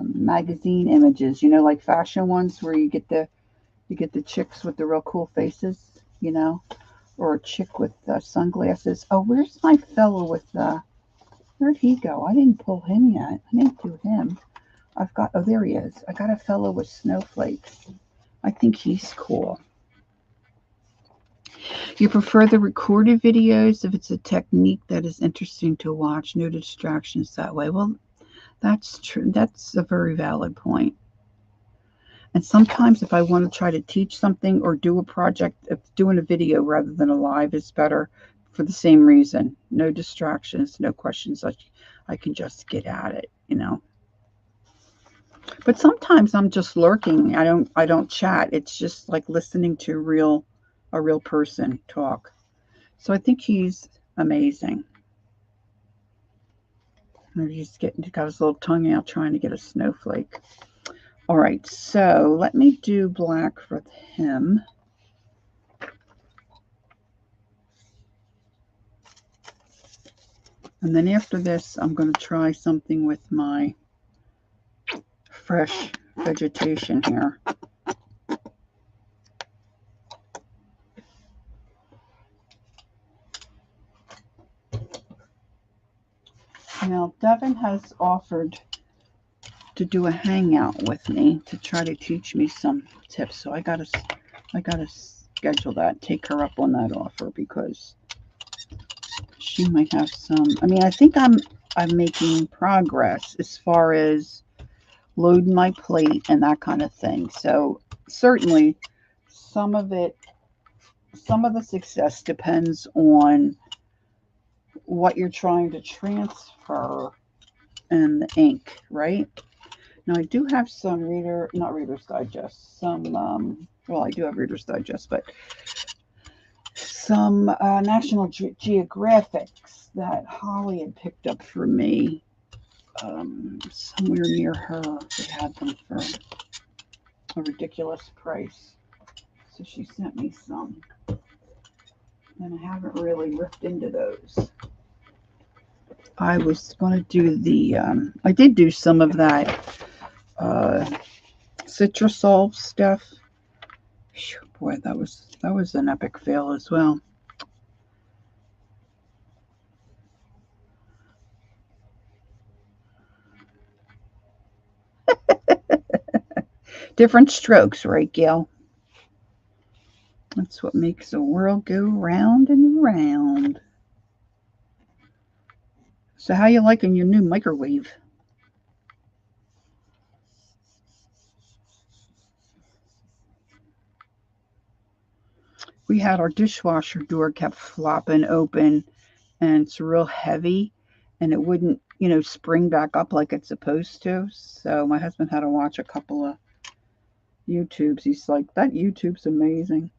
magazine images, like fashion ones where you get the chicks with the real cool faces, or a chick with sunglasses. Oh, where's my fellow with where'd he go? I didn't pull him yet. I didn't do him. Oh, there he is. I got a fellow with snowflakes. I think he's cool. You prefer the recorded videos if it's a technique that is interesting to watch, no distractions that way. Well, that's true. That's a very valid point. And sometimes if I want to try to teach something or do a project, if doing a video rather than a live is better for the same reason. No distractions, no questions. I can just get at it, But sometimes I'm just lurking. I don't chat. It's just like listening to real a real person talk. So I think he's amazing. He's got his little tongue out trying to get a snowflake. All right, so let me do black for him. And then after this, I'm going to try something with my fresh vegetation here. Now, Devin has offered to do a hangout with me to try to teach me some tips. So I gotta schedule that, take her up on that offer, because she might have some. I mean, I think I'm making progress as far as loading my plate and that kind of thing. So certainly some of the success depends on what you're trying to transfer and the ink, right? Now I do have some not Reader's Digest, some, well, I do have Reader's Digest, but some National Geographics that Holly had picked up for me somewhere near her. They had them for a ridiculous price. So she sent me some. And I haven't really ripped into those. I was going to do the, I did do some of that Citrusolve stuff. Boy, that was an epic fail as well. Different strokes, right, Gail? That's what makes the world go round and round. So how you liking your new microwave? We had our dishwasher door kept flopping open, and it's real heavy, and it wouldn't, spring back up like it's supposed to. So my husband had to watch a couple of YouTubes. He's like, that YouTube's amazing.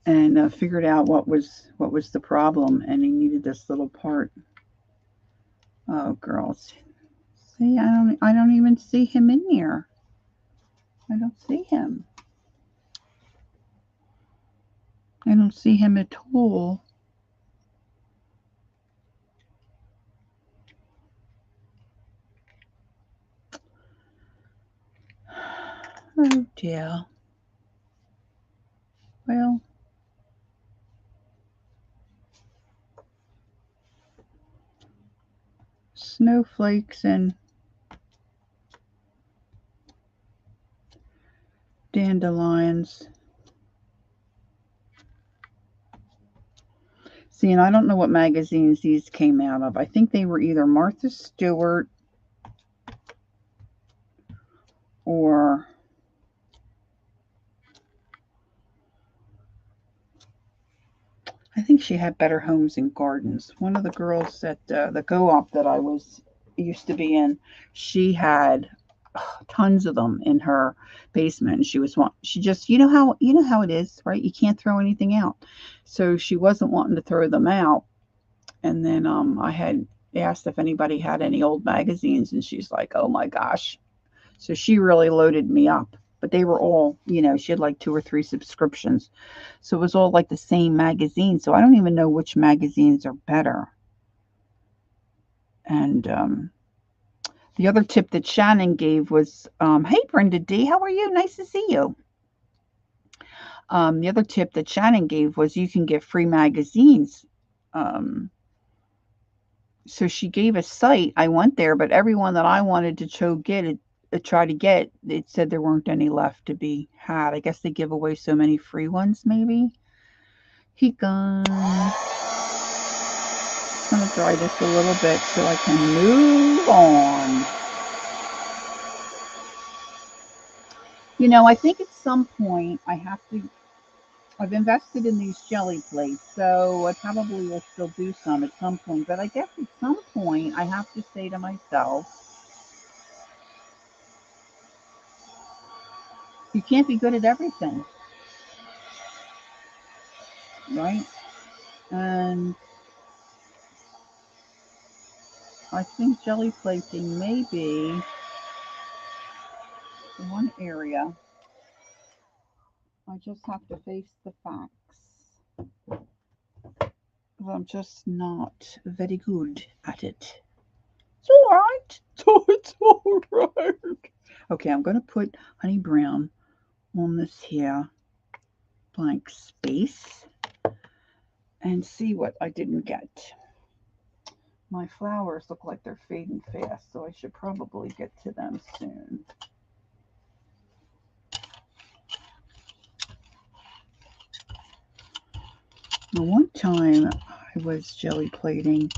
And figured out what was the problem, and he needed this little part. Oh, girls, see, I don't even see him in here. I don't see him. I don't see him at all. Oh dear. Well, snowflakes and dandelions. See, and I don't know what magazines these came out of. I think they were either Martha Stewart or I think she had Better Homes and Gardens. One of the girls at the co-op that I used to be in, she had tons of them in her basement. And she just, you know how it is, right? You can't throw anything out. So she wasn't wanting to throw them out. And then I had asked if anybody had any old magazines, and she's like, oh my gosh. So she really loaded me up. But they were all, she had like 2 or 3 subscriptions. So it was all like the same magazine. So I don't even know which magazines are better. And the other tip that Shannon gave was, hey, Brenda D., how are you? Nice to see you. The other tip that Shannon gave was you can get free magazines. So she gave a site. I went there, but everyone that I wanted to try to get, it said there weren't any left to be had. I guess they give away so many free ones, maybe. He gone. I'm going to dry this a little bit so I can move on. I think at some point I've invested in these jelly plates, so I probably will still do some at some point. But I guess at some point I have to say to myself, You can't be good at everything, right? And I think jelly plating may be one area. I just have to face the facts. I'm just not very good at it. It's all right. It's all right. Okay, I'm going to put honey brown on this here blank space and see what I didn't get. My flowers look like they're fading fast, so I should probably get to them soon. Now, one time I was jelly plating.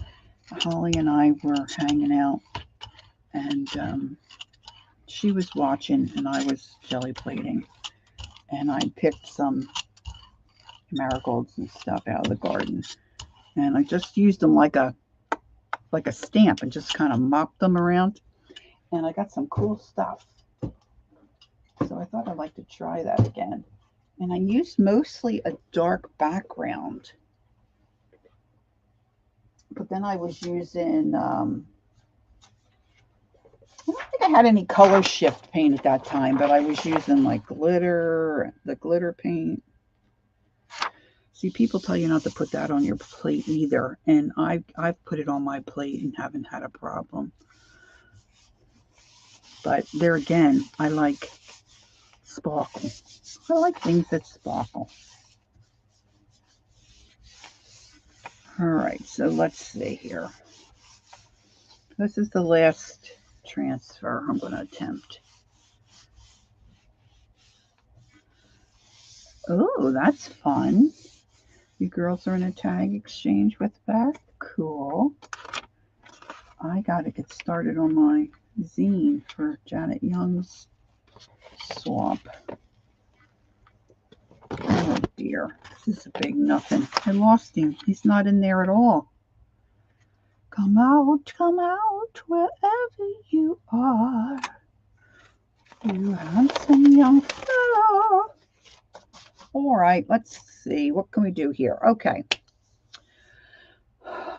Holly and I were hanging out, and she was watching, and I was jelly plating. And I picked some marigolds and stuff out of the garden, and I just used them like a stamp and just kind of mopped them around, and I got some cool stuff. So I thought I'd like to try that again. And I used mostly a dark background, but then I was using I don't think I had any color shift paint at that time, but I was using like the glitter paint. See, people tell you not to put that on your plate either, and I've put it on my plate and haven't had a problem. But there again, I like sparkle. I like things that sparkle. All right, so let's see here. This is the last transfer I'm going to attempt. Oh, that's fun. You girls are in a tag exchange with Beth. Cool. I got to get started on my zine for Janet Young's swap. Oh dear, this is a big nothing. I lost him. He's not in there at all. Come out, wherever you are. You handsome young fellow. All right, let's see. What can we do here? Okay.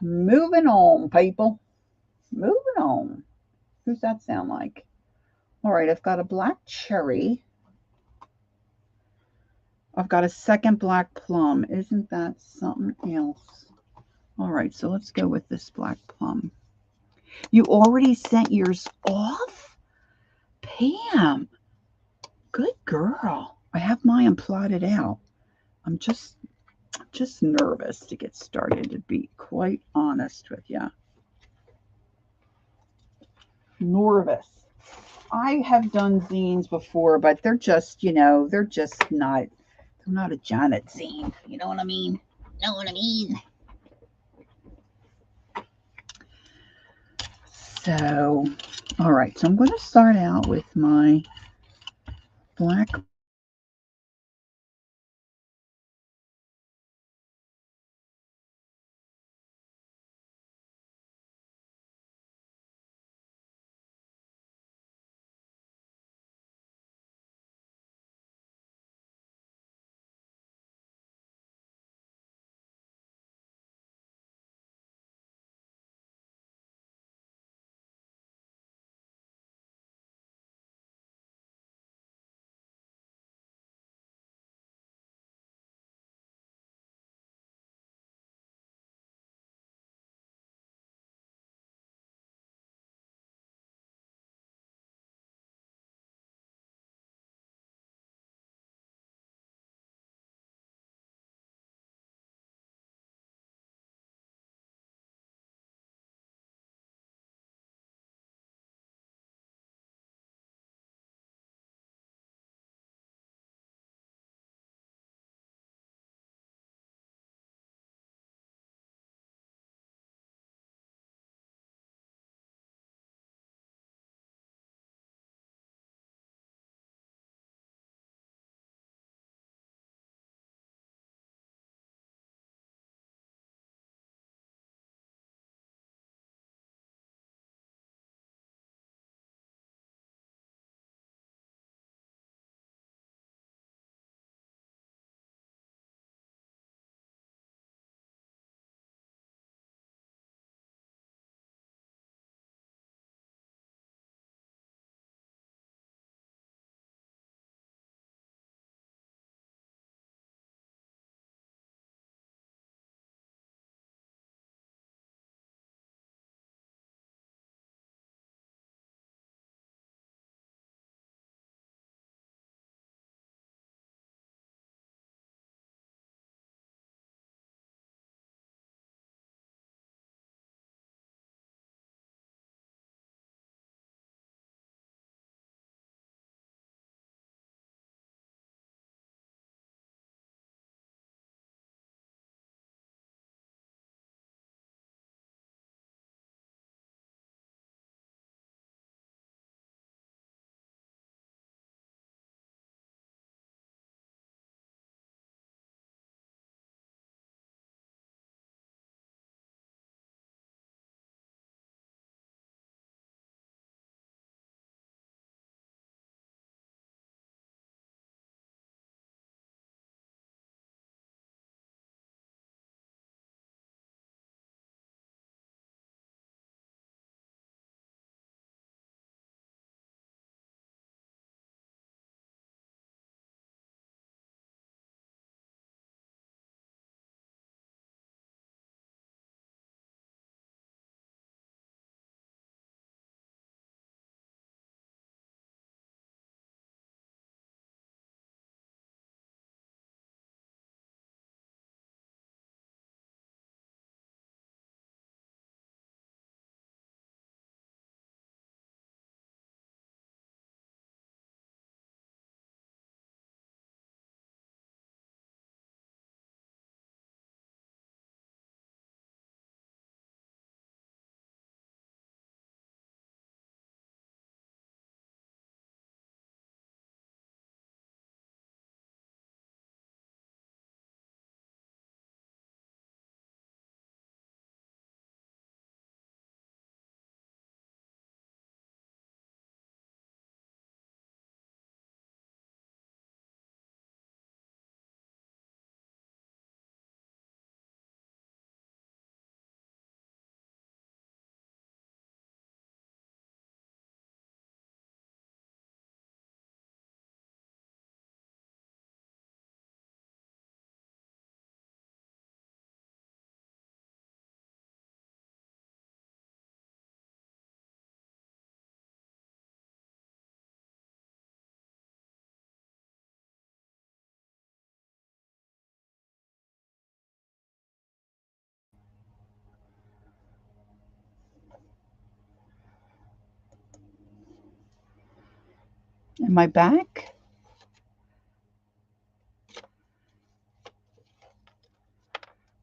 Moving on, people. Moving on. Who's that sound like? All right, I've got a black cherry. I've got a second black plum. Isn't that something else? All right, so let's go with this black plum. You already sent yours off? Pam, good girl. I have mine plotted out. I'm just nervous to get started, to be quite honest with you. Nervous. I have done zines before, but they're just, they're just not, they're not a Janet zine. You know what I mean? Know what I mean? So, all right. So I'm going to start out with my black Am I back?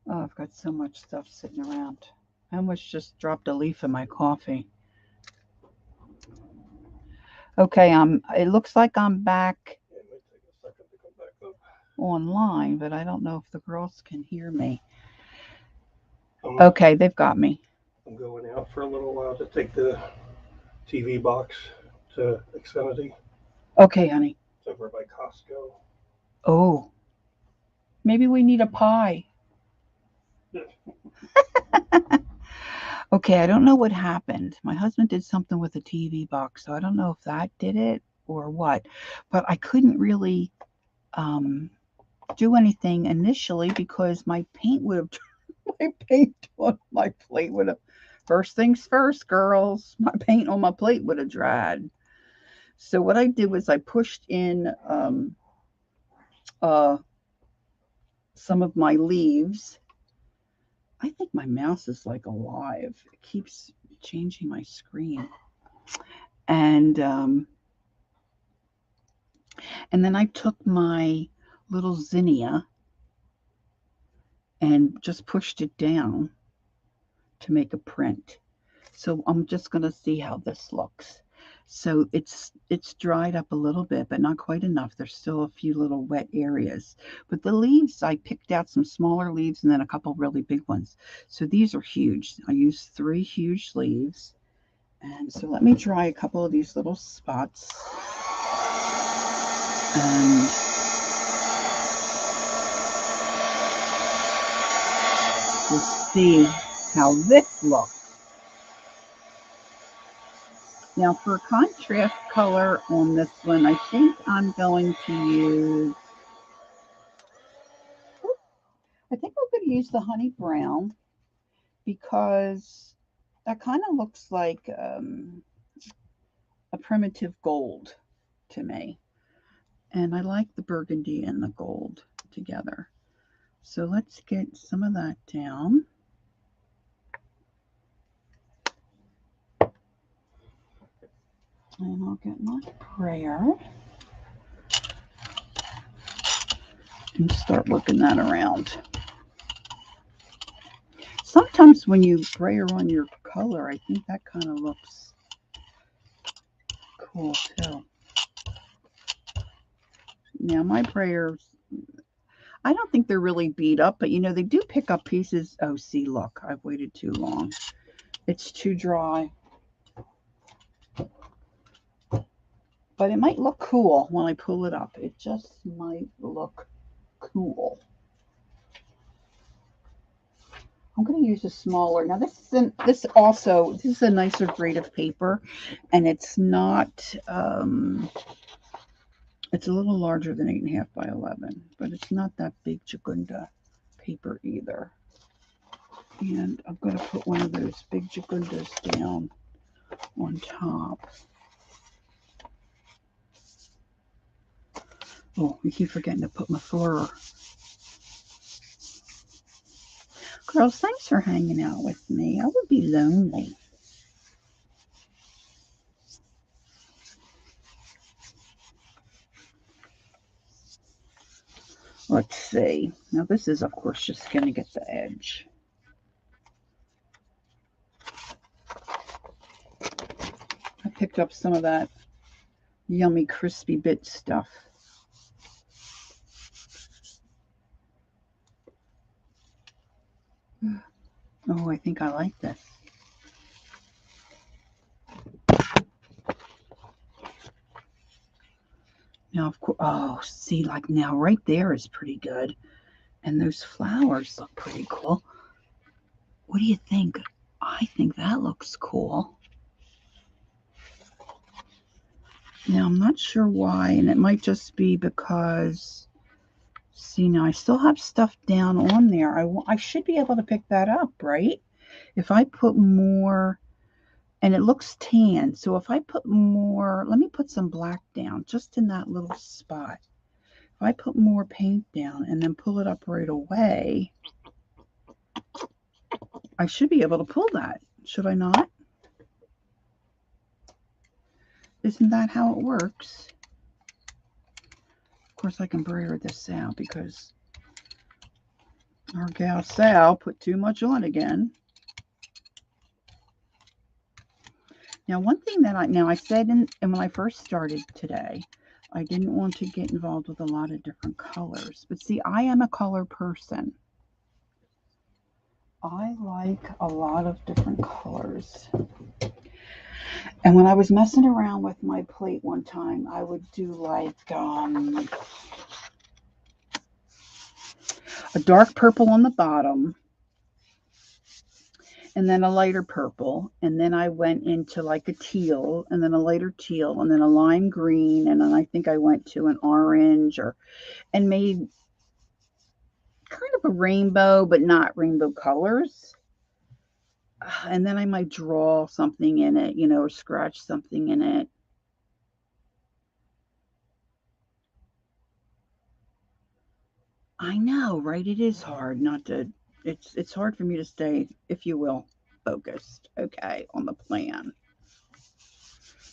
Oh, I've got so much stuff sitting around. I almost just dropped a leaf in my coffee. Okay, it looks like I'm back It might take a second to come back up. online, but I don't know if the girls can hear me. I'm, Okay, they've got me. I'm going out for a little while to take the TV box to Xfinity. Okay, honey. It's over by Costco. Oh, maybe we need a pie. Okay, I don't know what happened. My husband did something with the TV box, so I don't know if that did it or what. But I couldn't really do anything initially because my paint would have my paint on my plate would have. First things first, girls. My paint on my plate would have dried. So what I did was I pushed in uh, some of my leaves. I think my mouse is like alive. It keeps changing my screen. And and then I took my little zinnia and just pushed it down to make a print. So I'm just going to see how this looks. So it's dried up a little bit, but not quite enough. There's still a few little wet areas. But the leaves, I picked out some smaller leaves and then a couple really big ones. So these are huge. I used 3 huge leaves. And so let me dry a couple of these little spots. And we'll see how this looks. Now for contrast color on this one, I think I'm going to use, I think I'm going to use the honey brown because that kind of looks like a primitive gold to me. And I like the burgundy and the gold together. So let's get some of that down. And I'll get my sprayer and start working that around. Sometimes when you brayer on your color, I think that kind of looks cool too. Now my brayers, I don't think they're really beat up, but you know, they do pick up pieces. Oh, see, look, I've waited too long. It's too dry. But it might look cool when I pull it up. It just might look cool. I'm going to use a smaller. Now this is a nicer grade of paper, and it's not. It's a little larger than 8.5 by 11, but it's not that big Jagunda paper either. And I'm going to put one of those big Jagundas down on top. Oh, I keep forgetting to put my flora. Girls, thanks for hanging out with me. I would be lonely. Let's see. Now this is, of course, just going to get the edge. I picked up some of that yummy crispy bit stuff. Oh, I think I like this. Now, of course, oh, see, like now right there is pretty good. And those flowers look pretty cool. What do you think? I think that looks cool. Now, I'm not sure why, and it might just be because, see, now I still have stuff down on there. I should be able to pick that up, right? If I put more, and it looks tan, so if I put more, let me put some black down just in that little spot. If I put more paint down and then pull it up right away, I should be able to pull that. Should I not? Isn't that how it works? Of course, I can brayer this out because our gal Sal put too much on again. Now, one thing that I said and when I first started today, I didn't want to get involved with a lot of different colors. But see, I am a color person. I like a lot of different colors. And when I was messing around with my plate one time, I would do like a dark purple on the bottom, and then a lighter purple, and then I went into like a teal, and then a lighter teal, and then a lime green, and then I think I went to an orange and made kind of a rainbow, but not rainbow colors. And then I might draw something in it, or scratch something in it. I know, right? It is hard not to, it's hard for me to stay, if you will, focused, okay, on the plan.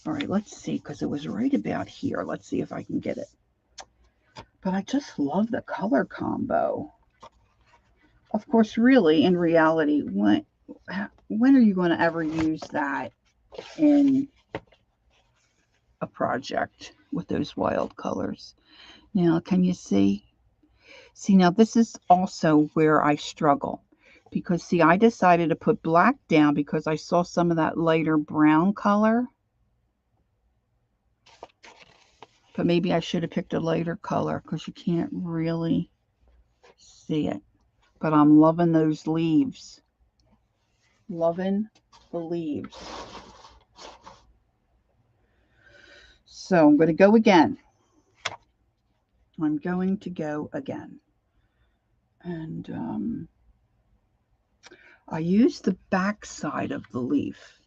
All right, let's see, because it was right about here. Let's see if I can get it. But I just love the color combo. Of course, really, in reality, when are you going to ever use that in a project with those wild colors? Now, can you see? See, now this is also where I struggle. Because, see, I decided to put black down because I saw some of that lighter brown color. But maybe I should have picked a lighter color because you can't really see it. But I'm loving those leaves. Loving the leaves. So I'm going to go again. I'm going to go again. And I use the back side of the leaf.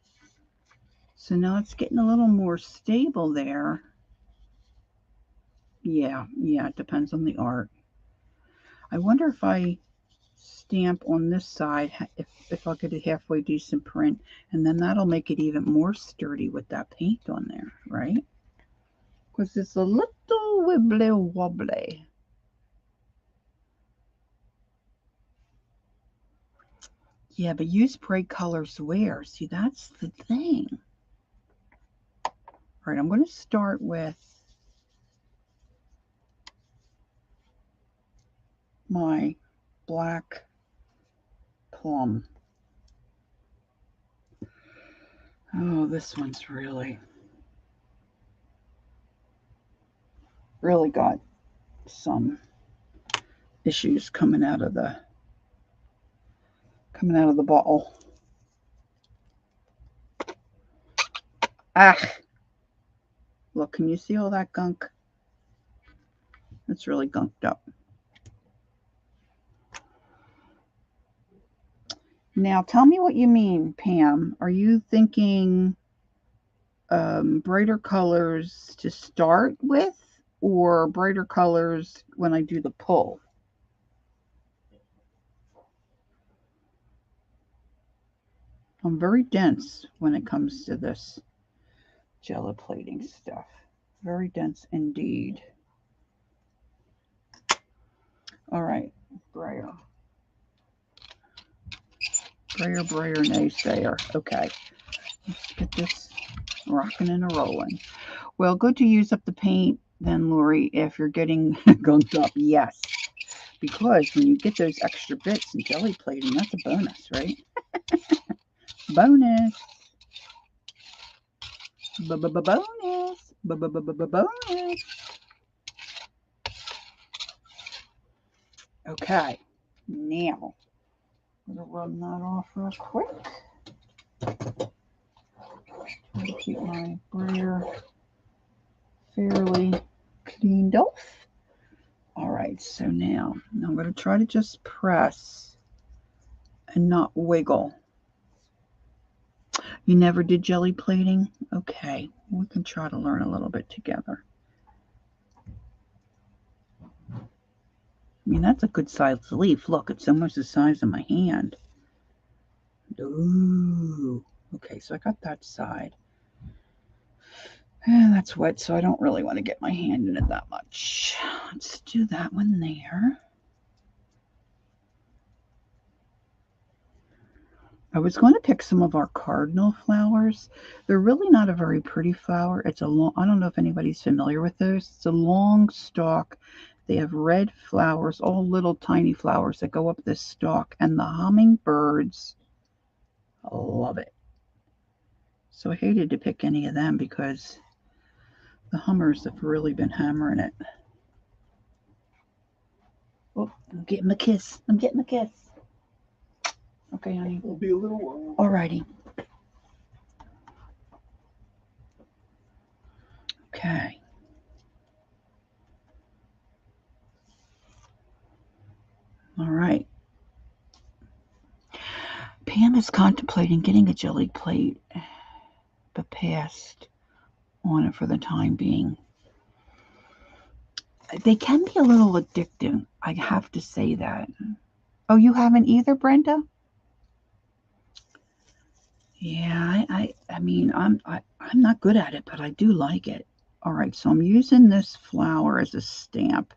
So now it's getting a little more stable there. Yeah, it depends on the art. I wonder if I stamp on this side, if I'll get a halfway decent print, and then that'll make it even more sturdy with that paint on there, right? Because it's a little wibbly wobbly. Yeah, but use bright colors where? See, that's the thing. All right, I'm going to start with my black plum. Oh, this one's really got some issues coming out of the bottle. Ah, look, can you see all that gunk? It's really gunked up. Now, tell me what you mean, Pam. Are you thinking brighter colors to start with, or brighter colors when I do the pull? I'm very dense when it comes to this jello plating stuff. Very dense indeed. All right, brayer. Brayer, naysayer. Okay, let's get this rocking and a rolling. Well, good to use up the paint then, Lori, if you're getting gunked up. Yes, because when you get those extra bits in jelly plating, that's a bonus, right? Bonus. Bonus. Bonus. Okay, now I'm going to run that off real quick. Try to keep my brayer fairly cleaned off. All right, so now I'm going to try to just press and not wiggle. You never did jelly plating? Okay, we can try to learn a little bit together. I mean, that's a good sized leaf. Look, it's almost the size of my hand. Ooh. Okay, so I got that side. And that's wet, so I don't really want to get my hand in it that much. Let's do that one there. I was going to pick some of our cardinal flowers. They're really not a very pretty flower. It's a long, I don't know if anybody's familiar with those. It's a long stalk. They have red flowers, all little tiny flowers that go up this stalk, and the hummingbirds love it. So I hated to pick any of them because the hummers have really been hammering it. Oh, I'm getting a kiss. I'm getting a kiss. Okay, honey. It'll be a little while. Alrighty. Okay. All right. Pam is contemplating getting a jelly plate, but passed on it for the time being. They can be a little addicting. I have to say that. Oh, you haven't either, Brenda? Yeah, I mean, I'm not good at it, but I do like it. All right, so I'm using this flower as a stamp.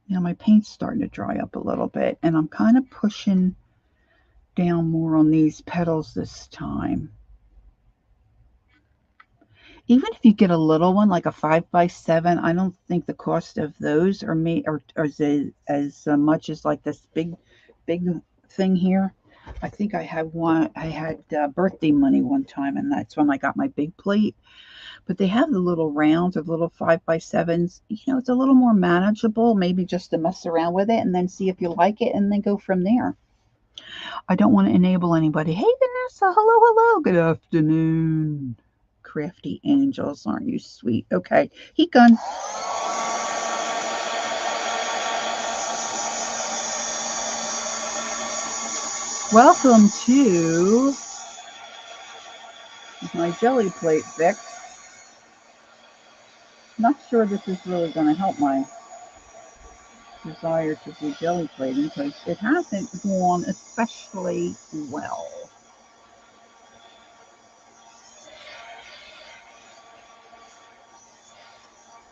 You know, my paint's starting to dry up a little bit, and I'm kind of pushing down more on these petals this time. Even if you get a little one, like a 5x7, I don't think the cost of those are as much as like this big thing here. I think I had one. I had birthday money one time, and that's when I got my big plate. But they have the little rounds of little 5x7s. You know, it's a little more manageable. Maybe just to mess around with it and then see if you like it, and then go from there. I don't want to enable anybody. Hey, Vanessa. Hello, hello. Good afternoon. Crafty angels, aren't you sweet? Okay, heat gun. Welcome to my jelly plate fix. Not sure this is really going to help my desire to do jelly plating because it hasn't gone especially well.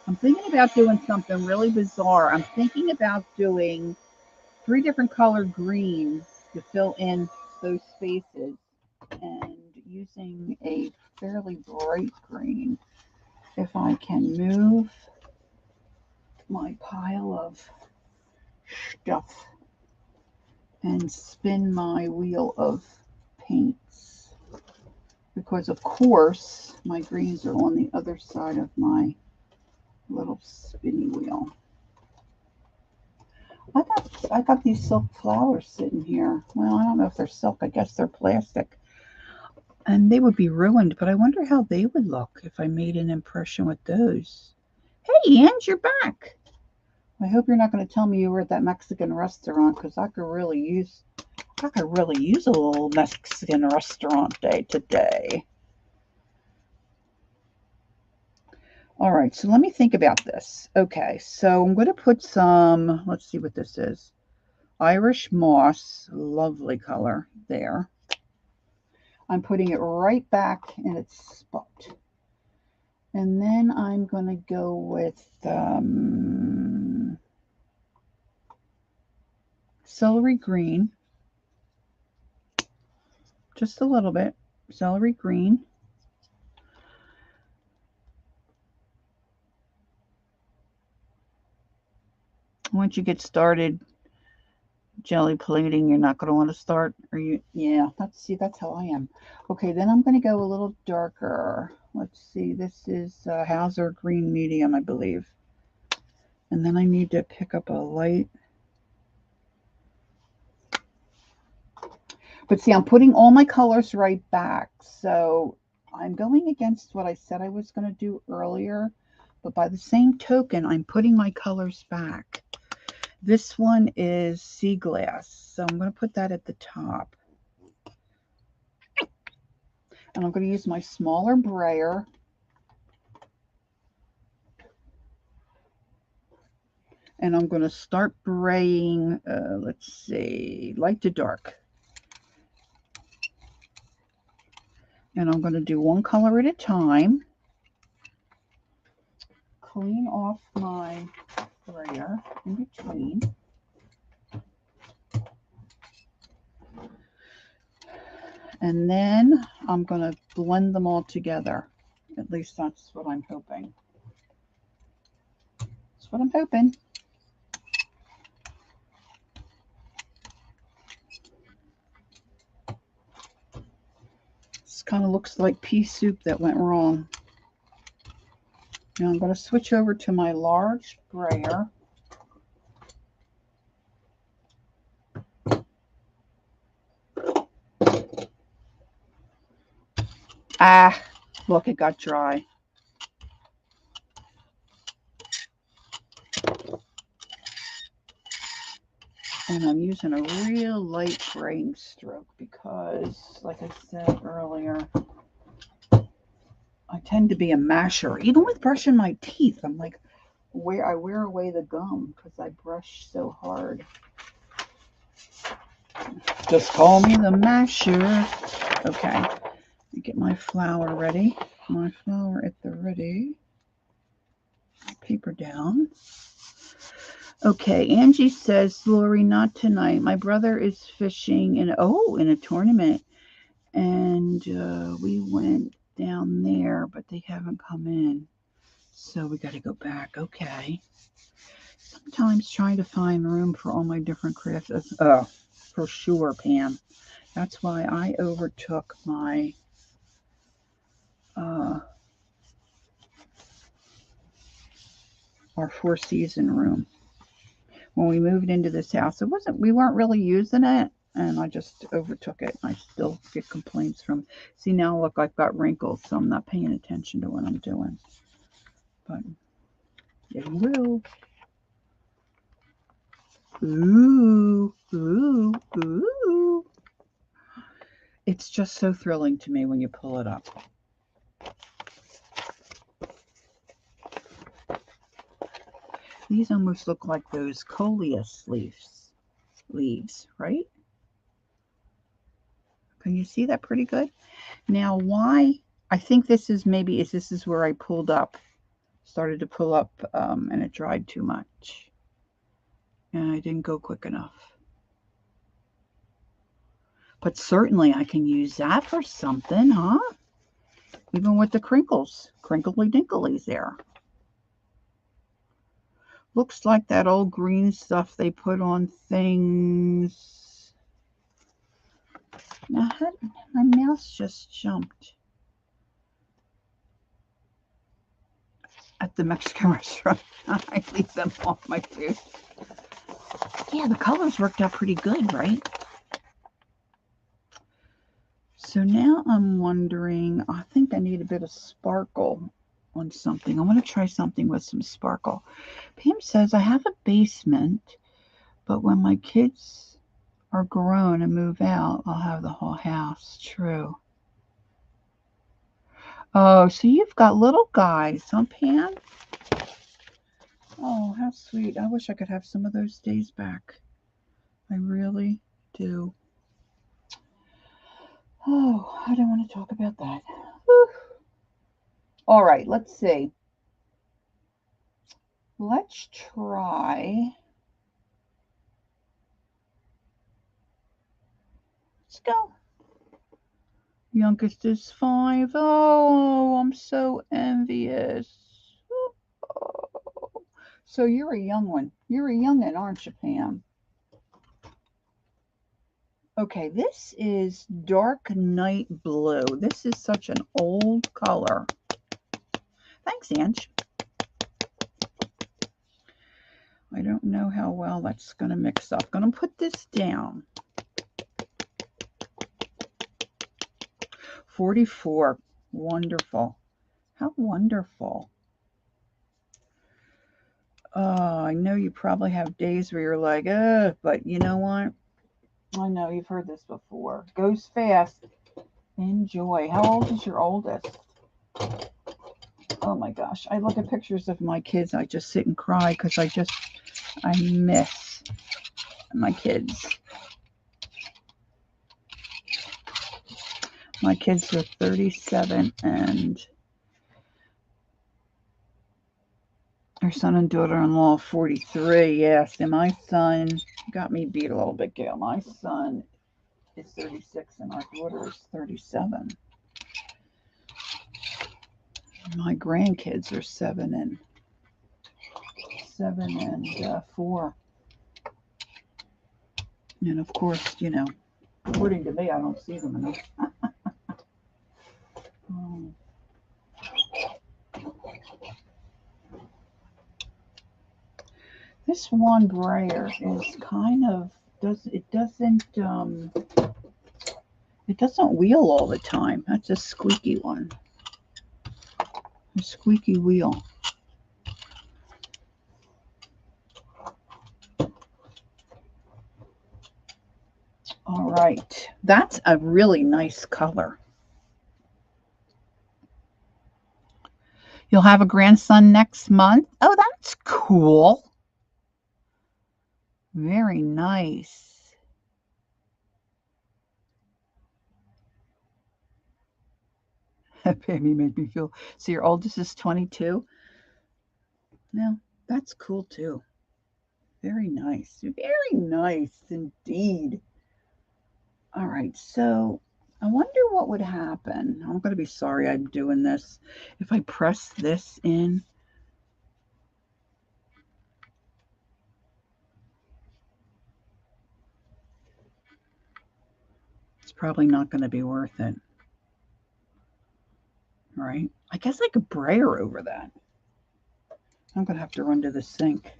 I'm thinking about doing something really bizarre. I'm thinking about doing 3 different colored greens to fill in those spaces and using a fairly bright green. If I can move my pile of stuff and spin my wheel of paints, because of course my greens are on the other side of my little spinny wheel. I got these silk flowers sitting here. Well, I don't know if they're silk. I guess they're plastic. And they would be ruined, but I wonder how they would look if I made an impression with those. Hey, Ange, you're back. I hope you're not going to tell me you were at that Mexican restaurant, because I could really use a little Mexican restaurant day today. All right, so let me think about this. Okay, so I'm going to put some, let's see what this is. Irish moss, lovely color there. I'm putting it right back in its spot. And then I'm going to go with celery green. Just a little bit. Celery green. Once you get started jelly plating, you're not going to want to start. Yeah, that's how I am. Okay, then I'm going to go a little darker. Let's see, this is Hauser green medium, I believe. And then I need to pick up a light. But see, I'm putting all my colors right back. So I'm going against what I said I was going to do earlier. But by the same token, I'm putting my colors back. This one is sea glass. So I'm going to put that at the top. And I'm going to use my smaller brayer. And I'm going to start braying, let's see, light to dark. And I'm going to do one color at a time. clean off my sprayer in between. And then I'm going to blend them all together. At least that's what I'm hoping. That's what I'm hoping. This kind of looks like pea soup that went wrong. Now I'm going to switch over to my large sprayer. Ah, look, it got dry. And I'm using a real light spraying stroke because, like I said earlier, I tend to be a masher. Even with brushing my teeth, I'm like, I wear away the gum because I brush so hard. Just call me the masher. Okay, get my flour ready. My flour at the ready. Paper down. Okay, Angie says, Lori, not tonight. My brother is fishing in a tournament, and we went down there, but they haven't come in, so we got to go back. Okay. Sometimes trying to find room for all my different crafts. For sure, Pam. That's why I overtook my our four-season room. When we moved into this house, we weren't really using it, and I just overtook it. I still get complaints from, see now look, I've got wrinkles, so I'm not paying attention to what I'm doing. But yeah, you will. Ooh, ooh, ooh. It's just so thrilling to me when you pull it up. These almost look like those coleus leaves, right? Can you see that pretty good? Now, why? I think this is where I started to pull up, and it dried too much. And I didn't go quick enough. But certainly I can use that for something, huh? Even with the crinkles, crinkly dinklies there. Looks like that old green stuff they put on things. Now, my mouse just jumped at the Mexican restaurant. I leave them off my food. Yeah, the colors worked out pretty good, right? So now I'm wondering, I think I need a bit of sparkle on something. I want to try something with some sparkle. Pam says, I have a basement, but when my kids are grown and move out, I'll have the whole house. True. Oh, so you've got little guys, huh, Pam? Oh, how sweet. I wish I could have some of those days back. I really do. Oh, I don't want to talk about that. Whew. All right, let's see. Let's try. Let's go. Youngest is 5. Oh, I'm so envious. Oh. So you're a young one. You're a youngin', aren't you, Pam? Okay, this is dark night blue. This is such an old color. Thanks, Ange. I don't know how well that's going to mix up. I'm going to put this down. 44. Wonderful. How wonderful. I know you probably have days where you're like, but you know what? I know you've heard this before. Goes fast. Enjoy. How old is your oldest? Oh my gosh. I look at pictures of my kids. I just sit and cry because I miss my kids. My kids are 37 and Our son and daughter-in-law, 43. Yes, and my son got me beat a little bit, Gail. My son is 36 and our daughter is 37. My grandkids are 7 and 4. And of course, you know, according to me, I don't see them enough. This one brayer is kind of it doesn't wheel all the time. That's a squeaky one. A squeaky wheel. All right. That's a really nice color. You'll have a grandson next month. Oh, that's cool. Very nice. Pammy made me feel. So your oldest is 22? Yeah, that's cool too. Very nice. Very nice indeed. All right, so I wonder what would happen. I'm going to be sorry I'm doing this. If I press this in. It's probably not going to be worth it. Right? I guess I could brayer over that. I'm going to have to run to the sink.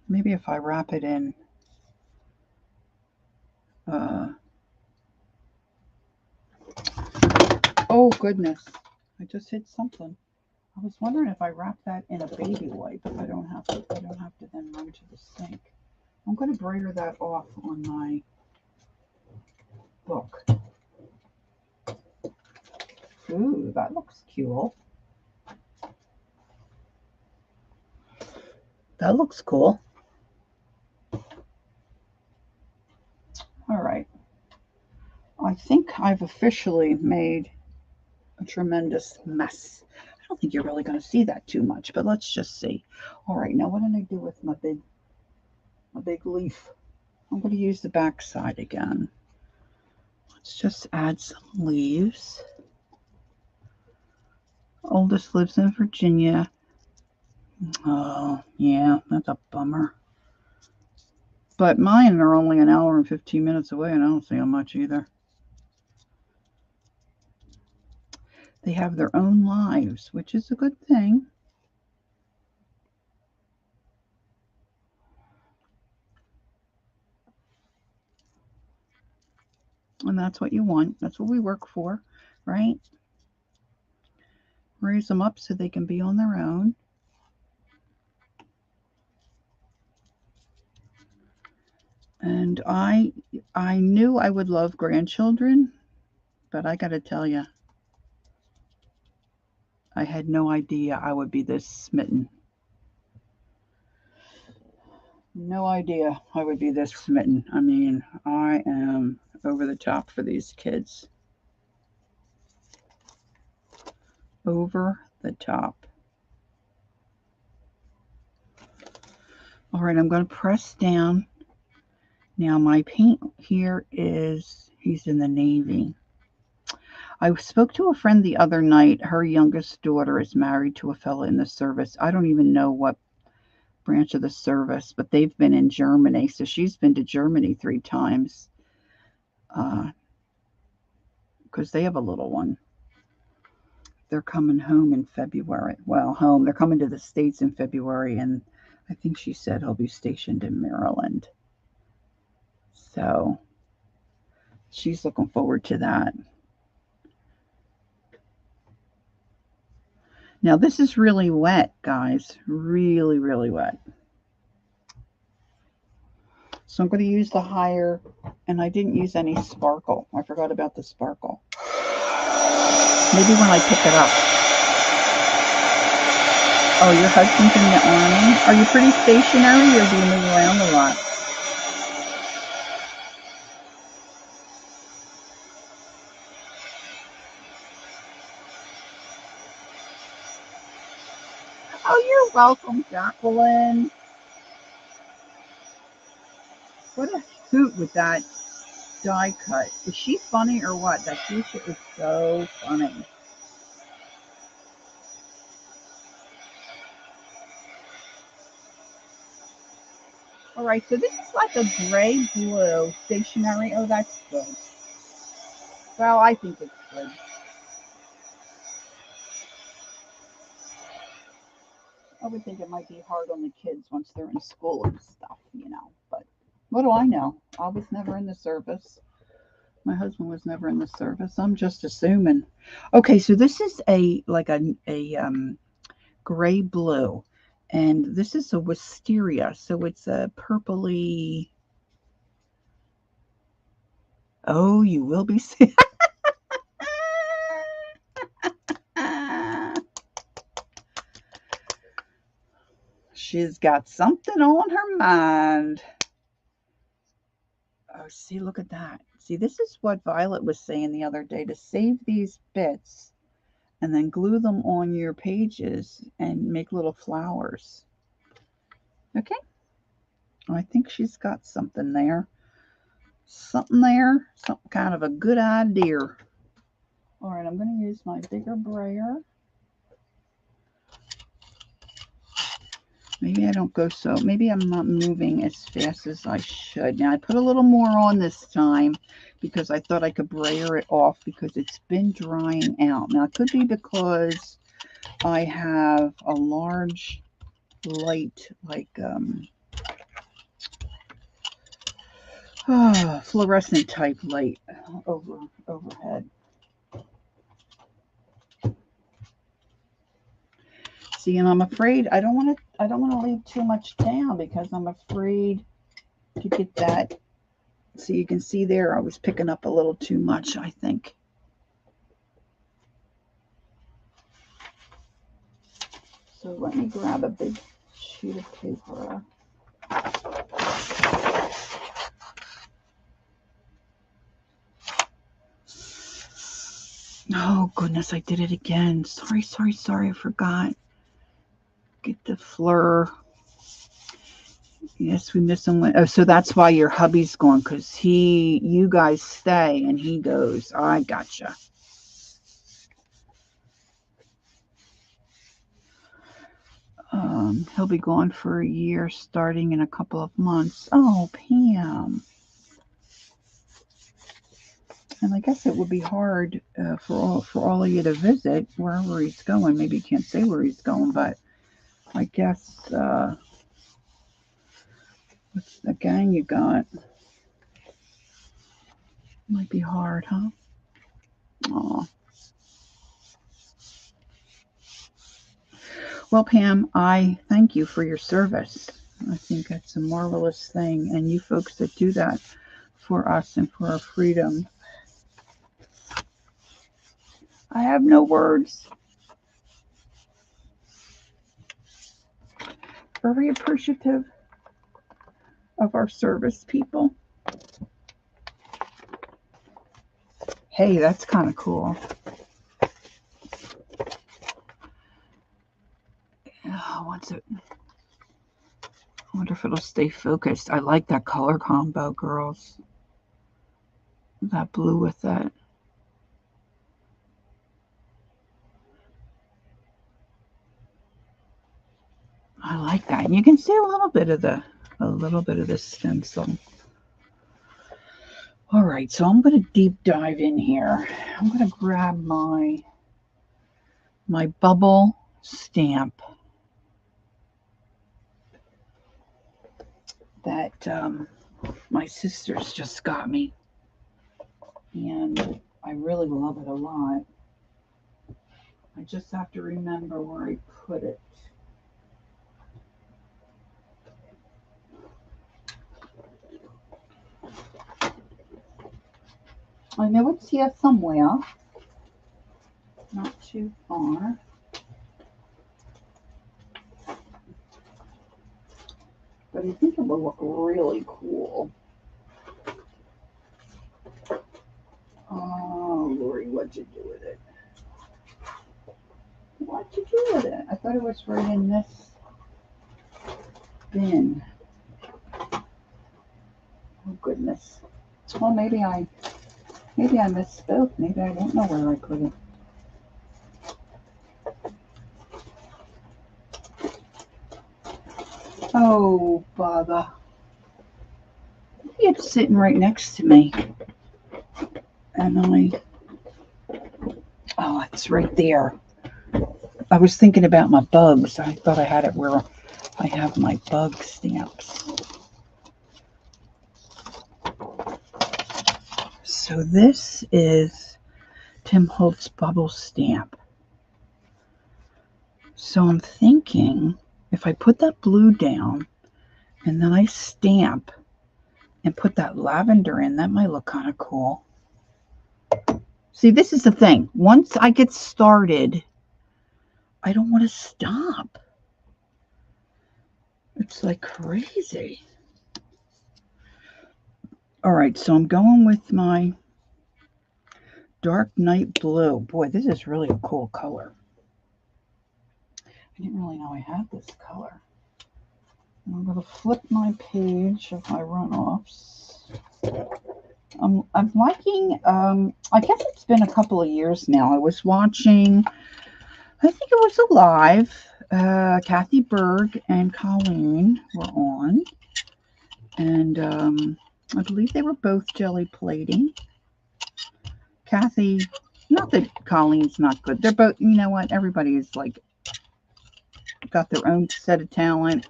Maybe if I wrap it in oh goodness, I just hit something. I was wondering if I wrap that in a baby wipe, I don't have to then run to the sink. I'm going to brayer that off on my book. Ooh, that looks cool. That looks cool. All right. I think I've officially made a tremendous mess. I don't think you're really going to see that too much, but let's just see. All right, now what did I do with my big leaf? I'm going to use the back side again. Let's just add some leaves. Oldest lives in Virginia. Oh, yeah, that's a bummer. But mine are only an hour and 15 minutes away, and I don't see them much either. They have their own lives, which is a good thing. And that's what you want. That's what we work for, right? Raise them up so they can be on their own. And I knew I would love grandchildren, but I got to tell you, I had no idea I would be this smitten. No idea I would be this smitten. I mean, I am over the top for these kids. Over the top. All right, I'm going to press down. Now my paint here is, he's in the Navy. I spoke to a friend the other night. Her youngest daughter is married to a fellow in the service. I don't even know what branch of the service, but they've been in Germany. So she's been to Germany 3 times because they have a little one. They're coming home in February. Well, home. They're coming to the States in February, and I think she said he'll be stationed in Maryland. So she's looking forward to that. Now this is really wet, guys. Really, really wet. So I'm going to use the higher, and I didn't use any sparkle. I forgot about the sparkle. Maybe when I pick it up. Oh, your husband's in the Army? Are you pretty stationary, or do you move around a lot? Oh, you're welcome, Jacqueline. What a hoot with that die cut. Is she funny or what? That t-shirt is so funny. All right, so this is like a gray blue stationery. Oh, that's good. Well, I think it's good. I would think it might be hard on the kids once they're in school and stuff, but what do I know? I was never in the service. My husband was never in the service. I'm just assuming. Okay, so this is a gray blue, and this is a wisteria, so it's a purpley. Oh, you will be seeing. She's got something on her mind. Oh, see, look at that. See, this is what Violet was saying the other day, to save these bits and then glue them on your pages and make little flowers. Okay? I think she's got something there. Something there. Some kind of a good idea. All right, I'm going to use my bigger brayer. Maybe I don't go so, maybe I'm not moving as fast as I should. Now, I put a little more on this time because I thought I could brayer it off because it's been drying out. Now, it could be because I have a large light, like fluorescent type light overhead. See, and I'm afraid I don't want to leave too much down because I'm afraid to get that. So you can see there I was picking up a little too much, I think. So let me grab a big sheet of paper. Oh goodness, I did it again. Sorry, I forgot. Get the fleur. Yes, we missed someone. Oh, so that's why your hubby's gone, because you guys stay and he goes. I gotcha. He'll be gone for a year starting in a couple of months. Oh, Pam. And I guess it would be hard for all of you to visit wherever he's going. Maybe you can't say where he's going, but I guess what's the gang you got? Might be hard, huh? Aw. Well, Pam, I thank you for your service. I think that's a marvelous thing. And you folks that do that for us and for our freedom. I have no words. Very appreciative of our service people. Hey, that's kind of cool. Oh, what's it? I wonder if it'll stay focused. I like that color combo, girls. That blue with that. I like that. And you can see a little bit of the stencil. All right, so I'm going to deep dive in here. I'm going to grab my bubble stamp that my sisters just got me, and I really love it a lot. I just have to remember where I put it. I know it's here somewhere, not too far. But I think it will look really cool. Oh, Lori, what'd you do with it? What? to do with it? I thought it was right in this bin. Oh goodness. Well, maybe I misspoke. Maybe I don't know where I put it. Oh, bother. It's sitting right next to me. And oh, it's right there. I was thinking about my bugs. I thought I had it where I have my bug stamps. So this is Tim Holtz bubble stamp. So I'm thinking if I put that blue down and then I stamp and put that lavender in, that might look kind of cool. See, this is the thing. Once I get started, I don't want to stop. It's like crazy. All right, so I'm going with my dark night blue. Boy, this is really a cool color. I didn't really know I had this color. I'm going to flip my page of my runoffs. I'm liking, I guess it's been a couple of years now. I was watching, I think it was Alive. Kathy Berg and Colleen were on. And I believe they were both jelly plating. Kathy, not that Colleen's not good. They're both, you know what, everybody is like, got their own set of talent.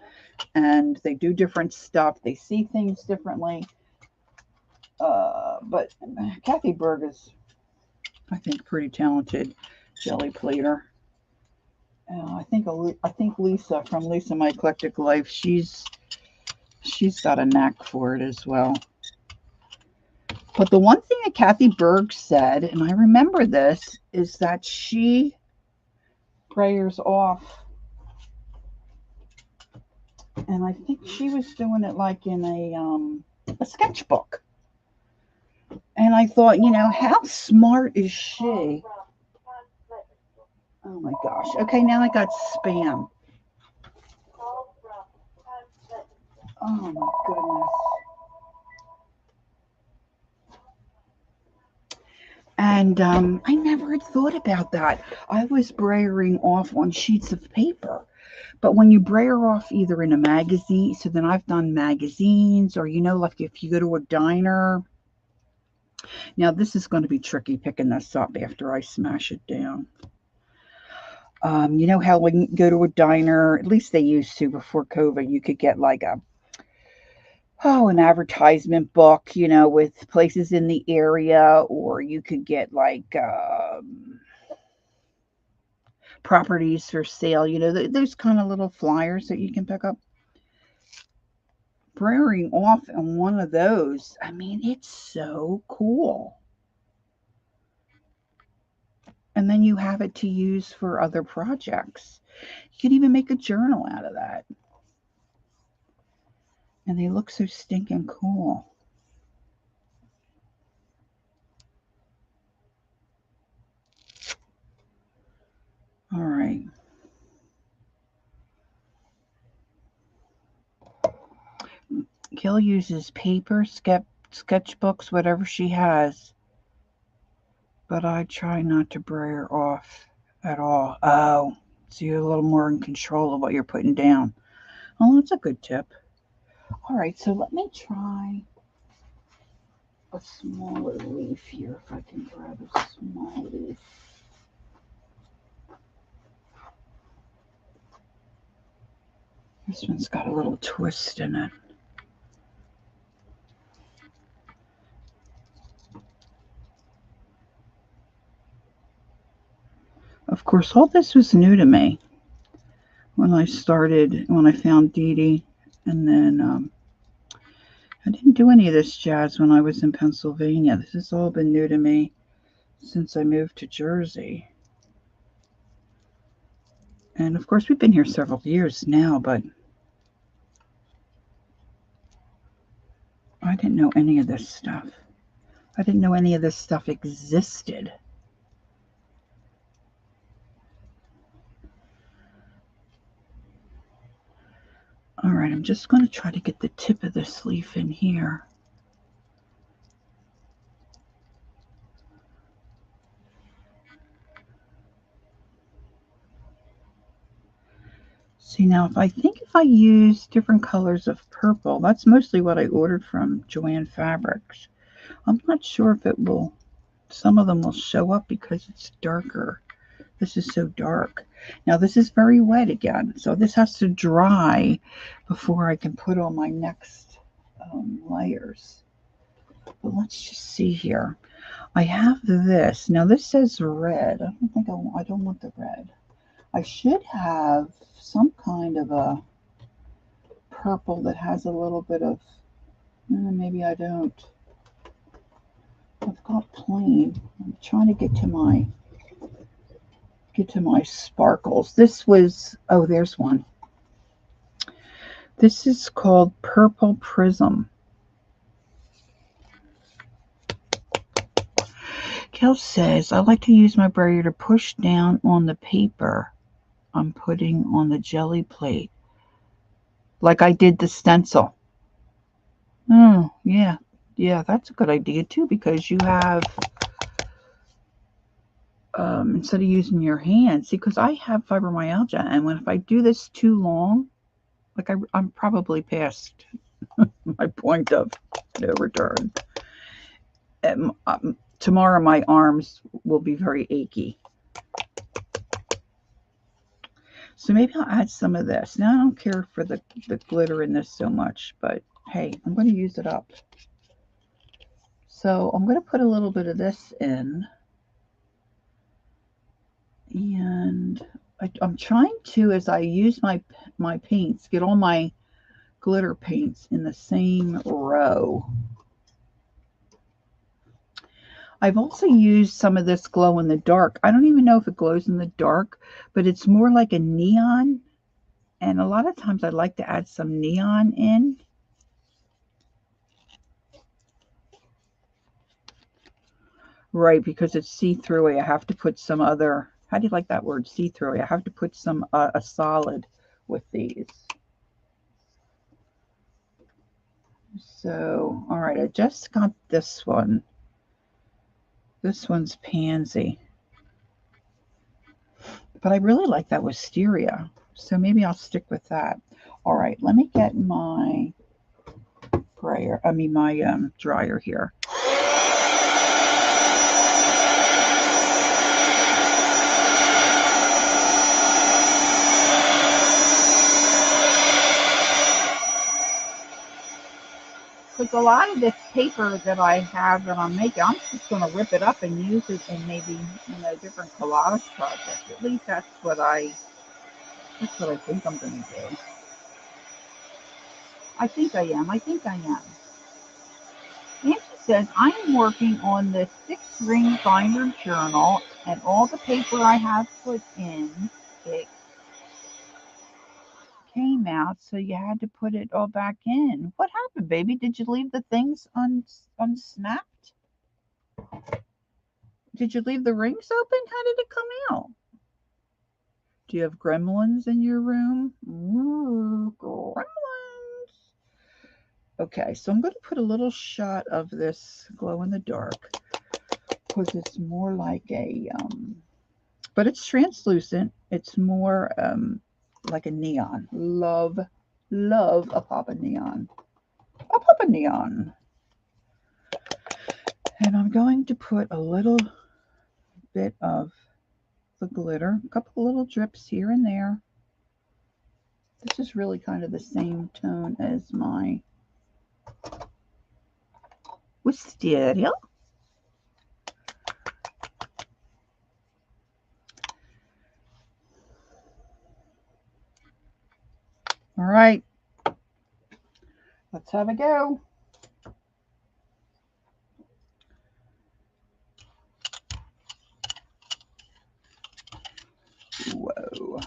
And they do different stuff. They see things differently. But Kathy Berg is, I think, pretty talented jelly plater. I think Lisa from Lisa My Eclectic Life, she's got a knack for it as well. But the one thing that Kathy Berg said, and I remember this, is that she prayers off. And I think she was doing it like in a sketchbook. And I thought, you know, how smart is she? Oh my gosh. Okay, now I got spam. Oh my goodness. And I never had thought about that. I was brayering off on sheets of paper. But when you brayer off either in a magazine, so then I've done magazines, or, you know, like if you go to a diner. Now, this is going to be tricky picking this up after I smash it down. You know how when you go to a diner, at least they used to before COVID, you could get like an advertisement book, you know, with places in the area, or you could get like properties for sale, you know, those kind of little flyers that you can pick up. Brayering off on one of those, I mean, it's so cool. And then you have it to use for other projects. You could even make a journal out of that. And they look so stinking cool. All right. Gil uses paper, sketchbooks, whatever she has. But I try not to brayer off at all. Oh, so you're a little more in control of what you're putting down. Oh, that's a good tip. All right, so let me try a smaller leaf here, if I can grab a small leaf. This one's got a little twist in it. Of course, all this was new to me when I found Dee Dee, and then I didn't do any of this jazz when I was in Pennsylvania. This has all been new to me since I moved to Jersey. And of course, we've been here several years now, but I didn't know any of this stuff. I didn't know any of this stuff existed. All right, I'm just going to try to get the tip of this leaf in here. See, now if I use different colors of purple, that's mostly what I ordered from Joann Fabrics. I'm not sure if it will, some of them will show up because it's darker. This is so dark. Now this is very wet again, so this has to dry before I can put on my next layers. But let's just see here. I have this. Now this says red. I don't want the red. I should have some kind of a purple that has a little bit of, maybe I don't. I've got plain. I'm trying to get to my sparkles. This was, oh, there's one. This is called Purple Prism. Kel says, I like to use my brayer to push down on the paper I'm putting on the jelly plate, like I did the stencil. Oh, yeah. Yeah, that's a good idea too, because you have, instead of using your hands, see, because I have fibromyalgia, and if I do this too long, like I'm probably past my point of no return. Tomorrow my arms will be very achy. So maybe I'll add some of this. Now I don't care for the glitter in this so much, but hey, I'm going to use it up. So I'm going to put a little bit of this in. And I'm trying to, as I use my paints, get all my glitter paints in the same row. I've also used some of this glow in the dark. I don't even know if it glows in the dark, but it's more like a neon. And a lot of times I like to add some neon in. Right, because it's see-through. I have to put some other, how do you like that word, see-through? I have to put some, a solid with these. So, all right, I just got this one. This one's pansy. But I really like that wisteria. So maybe I'll stick with that. All right, let me get my my dryer here. Because a lot of this paper that I have that I'm making, I'm just going to rip it up and use it in maybe, different collage projects. At least that's what I think I'm going to do. I think I am. Nancy says, I am working on the 6-ring binder journal, and all the paper I have put in, it came out, so you had to put it all back in. What happened, baby? Did you leave the things unsnapped? Did you leave the rings open? How did it come out? Do you have gremlins in your room? Ooh, gremlins. Okay, so I'm going to put a little shot of this glow in the dark because it's more like a, but it's translucent. It's more like a neon. Love a pop of neon. A pop of neon. And I'm going to put a little bit of the glitter, a couple little drips here and there. This is really kind of the same tone as my wisteria. All right, let's have a go. Whoa.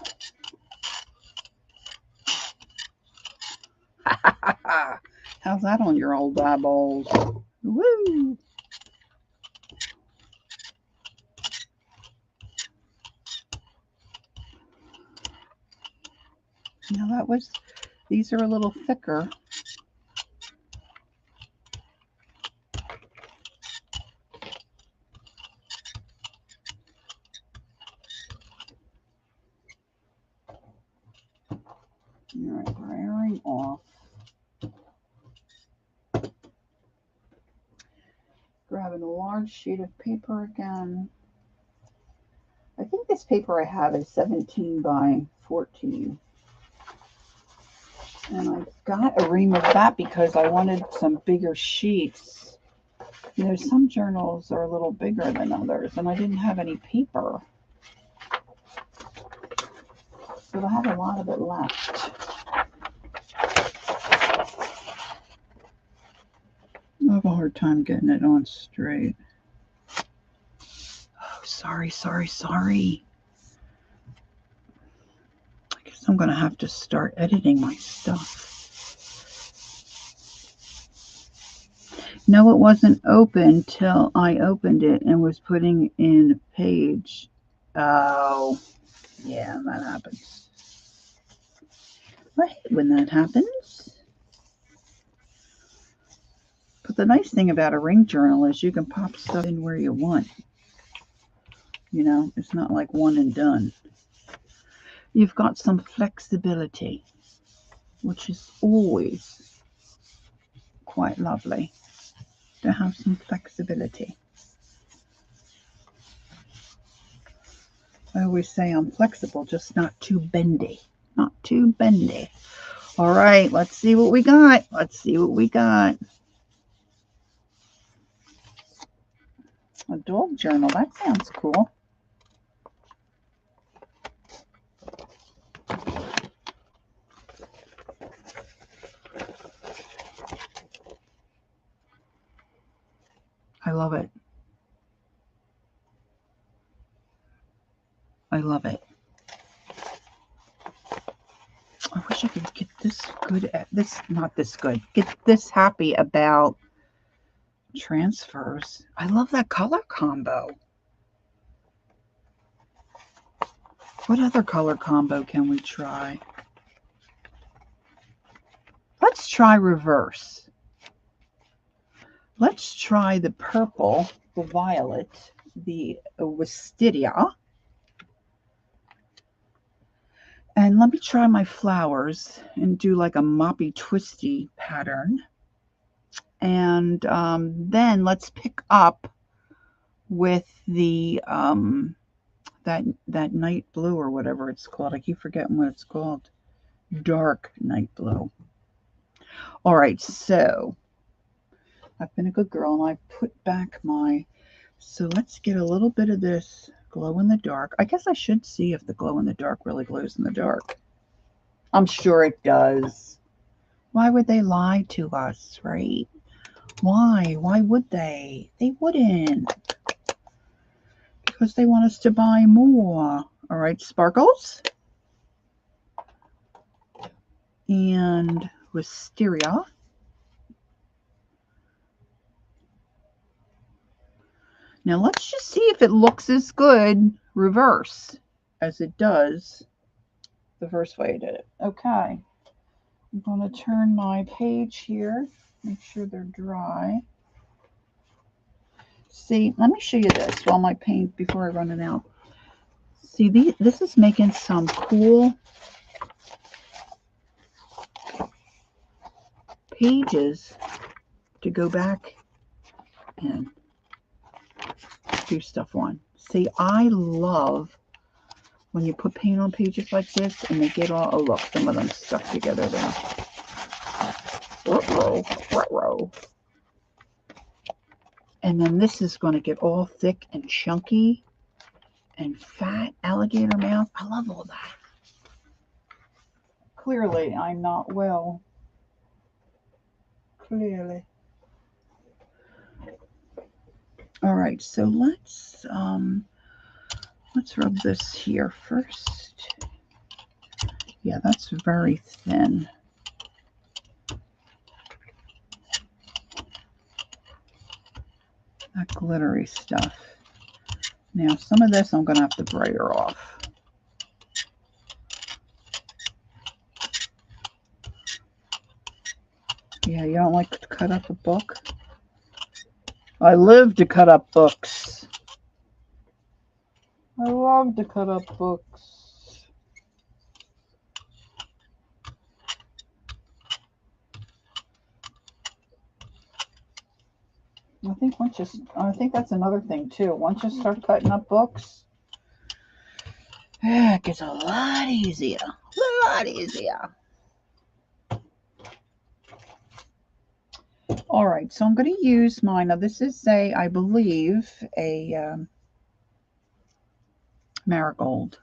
How's that on your old eyeballs? Woo! Now that was These are a little thicker. All right, wearing off. Grabbing a large sheet of paper again. I think this paper I have is 17 by 14. And I got a ream of that because I wanted some bigger sheets. You know, some journals are a little bigger than others, and I didn't have any paper. So I have a lot of it left. I have a hard time getting it on straight. Oh, sorry. I guess I'm going to have to start editing my stuff. No, it wasn't open till I opened it and was putting in a page. Oh, yeah, that happens. I hate when that happens. But the nice thing about a ring journal is you can pop stuff in where you want. You know, it's not like one and done. You've got some flexibility, which is always quite lovely to have some flexibility. I always say I'm flexible, just not too bendy. Not too bendy. All right, let's see what we got. A dog journal. That sounds cool. I love it. I wish I could get this good at this, not this good, get this happy about transfers. I love that color combo. What other color combo can we try? Let's try reverse. Let's try the purple, the violet, the wisteria. And let me try my flowers and do like a moppy twisty pattern. And then let's pick up with the that night blue or whatever it's called. I keep forgetting what it's called. Dark night blue. All right, so I've been a good girl and I put back my, so let's get a little bit of this glow in the dark. I guess I should see if the glow in the dark really glows in the dark. I'm sure it does. Why would they lie to us, right? Why? Why would they? They wouldn't. Because they want us to buy more. All right, sparkles. And wisteria. Now let's just see if it looks as good reverse as it does the first way I did it. Okay. I'm going to turn my page here. Make sure they're dry. See, let me show you this while my paint, before I run it out. See, this is making some cool pages to go back and do stuff on. See, I love when you put paint on pages like this and they get all, oh look, some of them stuck together there. Ruh-roh. And then this is going to get all thick and chunky and fat, alligator mouth. I love all that. Clearly, I'm not well. Clearly. All right, so let's rub this here first. Yeah, that's very thin. That glittery stuff. Now, some of this I'm going to have to brayer off. Yeah, you don't like to cut up a book? I live to cut up books. I love to cut up books. I think that's another thing too. Once you start cutting up books, it gets a lot easier. A lot easier. All right, so I'm going to use mine. Now, this is I believe, a marigold.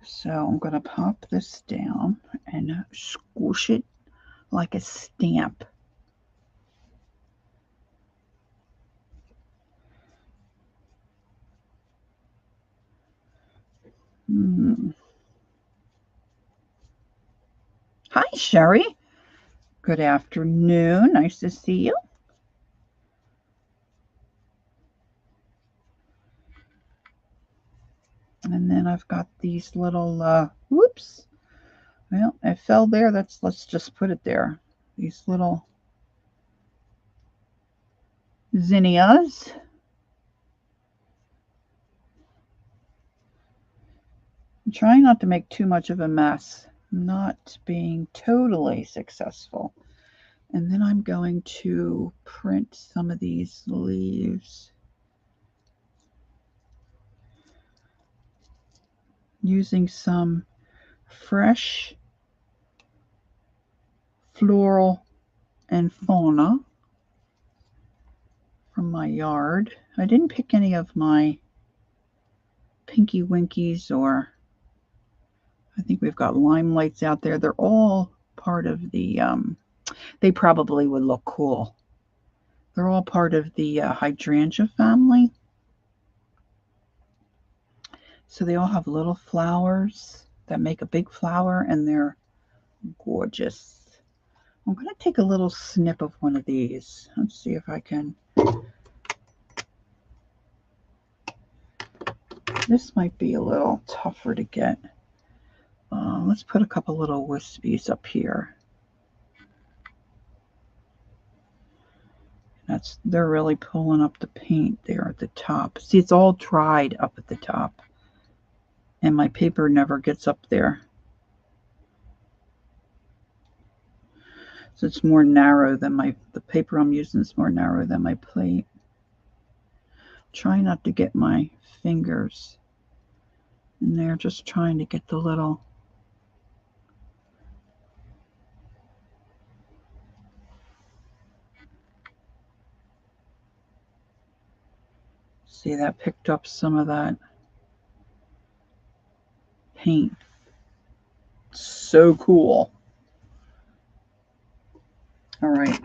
So I'm going to pop this down and squish it like a stamp. Hi, Sherry. Good afternoon. Nice to see you. And then I've got these little, whoops. Well, it fell there. Let's just put it there. These little zinnias. I'm trying not to make too much of a mess. Not being totally successful. And then I'm going to print some of these leaves using some fresh floral and fauna from my yard. I didn't pick any of my Pinky Winkies, or I think we've got limelights out there. They're all part of the, they probably would look cool. They're all part of the hydrangea family. So they all have little flowers that make a big flower, and they're gorgeous. I'm going to take a little snip of one of these. Let's see if I can. This might be a little tougher to get. Let's put a couple little wispies up here. They're really pulling up the paint there at the top. See, it's all dried up at the top, and my paper never gets up there. So it's more narrow than the paper I'm using is more narrow than my plate. Try not to get my fingers in there, just trying to get the little. See, that picked up some of that paint. So cool. All right.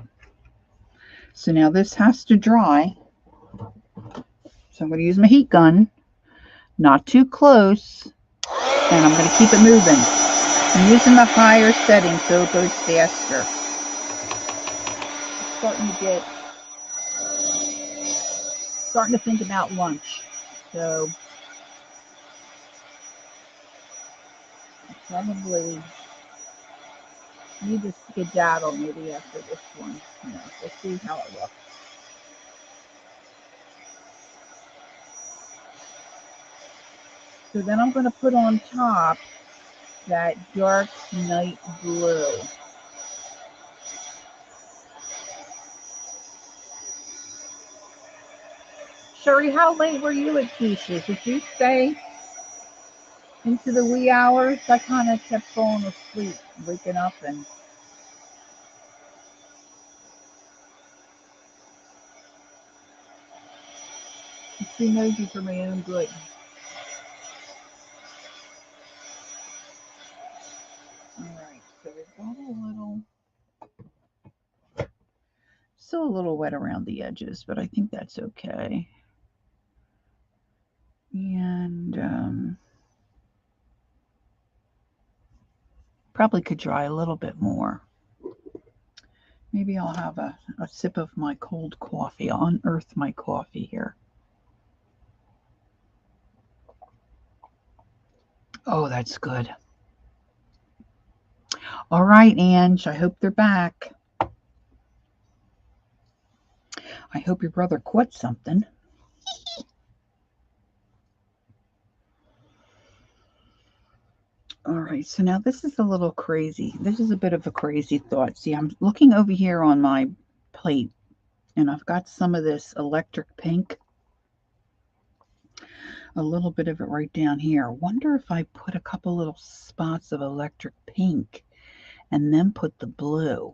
So now this has to dry. So I'm going to use my heat gun, not too close, and I'm going to keep it moving. I'm using the higher setting so it goes faster. Starting to think about lunch. So I probably need to skedaddle maybe after this one. We'll see how it looks. So then I'm going to put on top that dark night blue. Sherry, how late were you at Keisha's? Did you stay into the wee hours? I kind of kept falling asleep, waking up, and it's too nosy for my own good. Alright, so we've got still a little wet around the edges, but I think that's okay. And probably could dry a little bit more. Maybe I'll have a sip of my cold coffee. I'll unearth my coffee here. Oh, that's good. All right, Ange, I hope they're back. I hope your brother caught something. All right, so now this is a little crazy. This is a bit of a crazy thought. See, I'm looking over here on my plate, and I've got some of this electric pink, a little bit of it right down here. Wonder if I put a couple little spots of electric pink and then put the blue.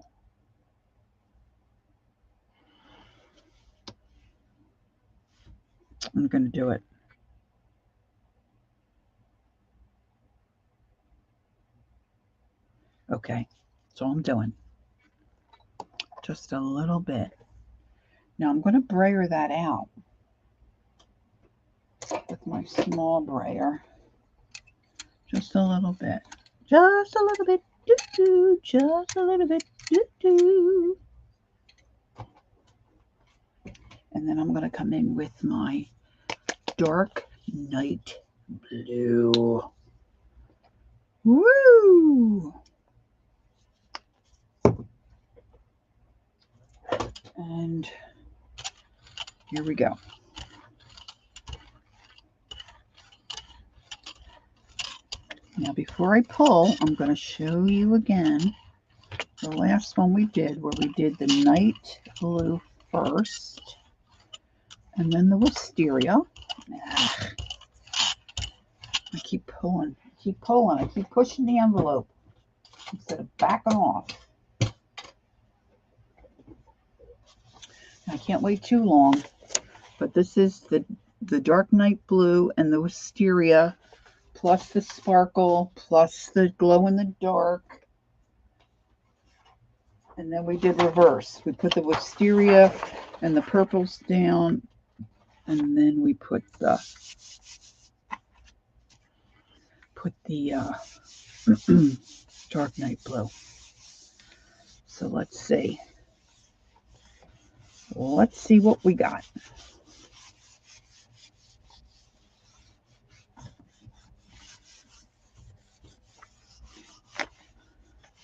I'm going to do it. Okay, that's all I'm doing. Just a little bit. Now I'm going to brayer that out with my small brayer. Just a little bit. Just a little bit. Doo-doo. Just a little bit. Doo-doo. And then I'm going to come in with my dark night blue. Woo! And here we go. Now before I pull, I'm going to show you again the last one we did, where we did the night blue first, and then the wisteria. I keep pulling, I keep pushing the envelope instead of backing off. I can't wait too long, but this is the dark night blue and the wisteria, plus the sparkle, plus the glow in the dark. And then we did reverse. We put the wisteria and the purples down, and then we put the dark night blue. So let's see. Let's see what we got.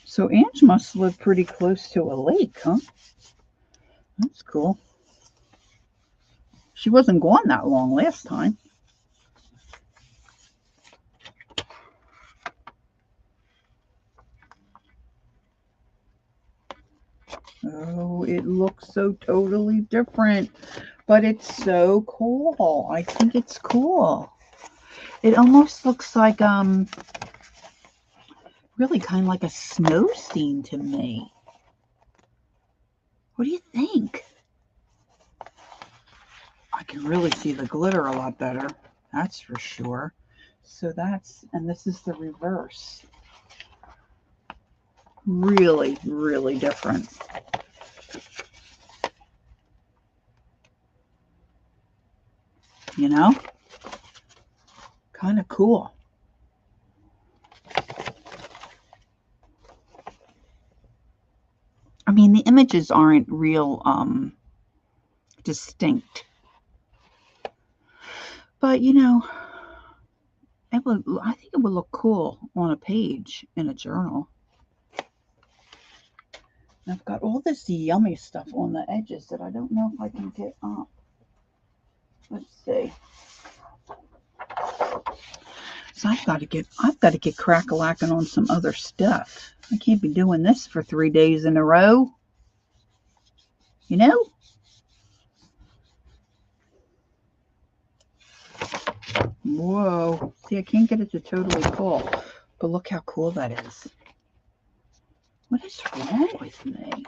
So Ange must live pretty close to a lake, huh? That's cool. She wasn't gone that long last time. Oh, it looks so totally different, but it's so cool. I think it's cool. It almost looks like really kind of like a snow scene to me. What do you think? I can really see the glitter a lot better, that's for sure. So and this is the reverse. Really, really different. You know? Kind of cool. I mean, the images aren't real distinct. But, you know, I think it would look cool on a page in a journal. And I've got all this yummy stuff on the edges that I don't know if I can get up. Let's see. So I've got to get crack-a-lacking on some other stuff. I can't be doing this for 3 days in a row. You know? Whoa. See, I can't get it to totally pull. But look how cool that is. What is wrong with me?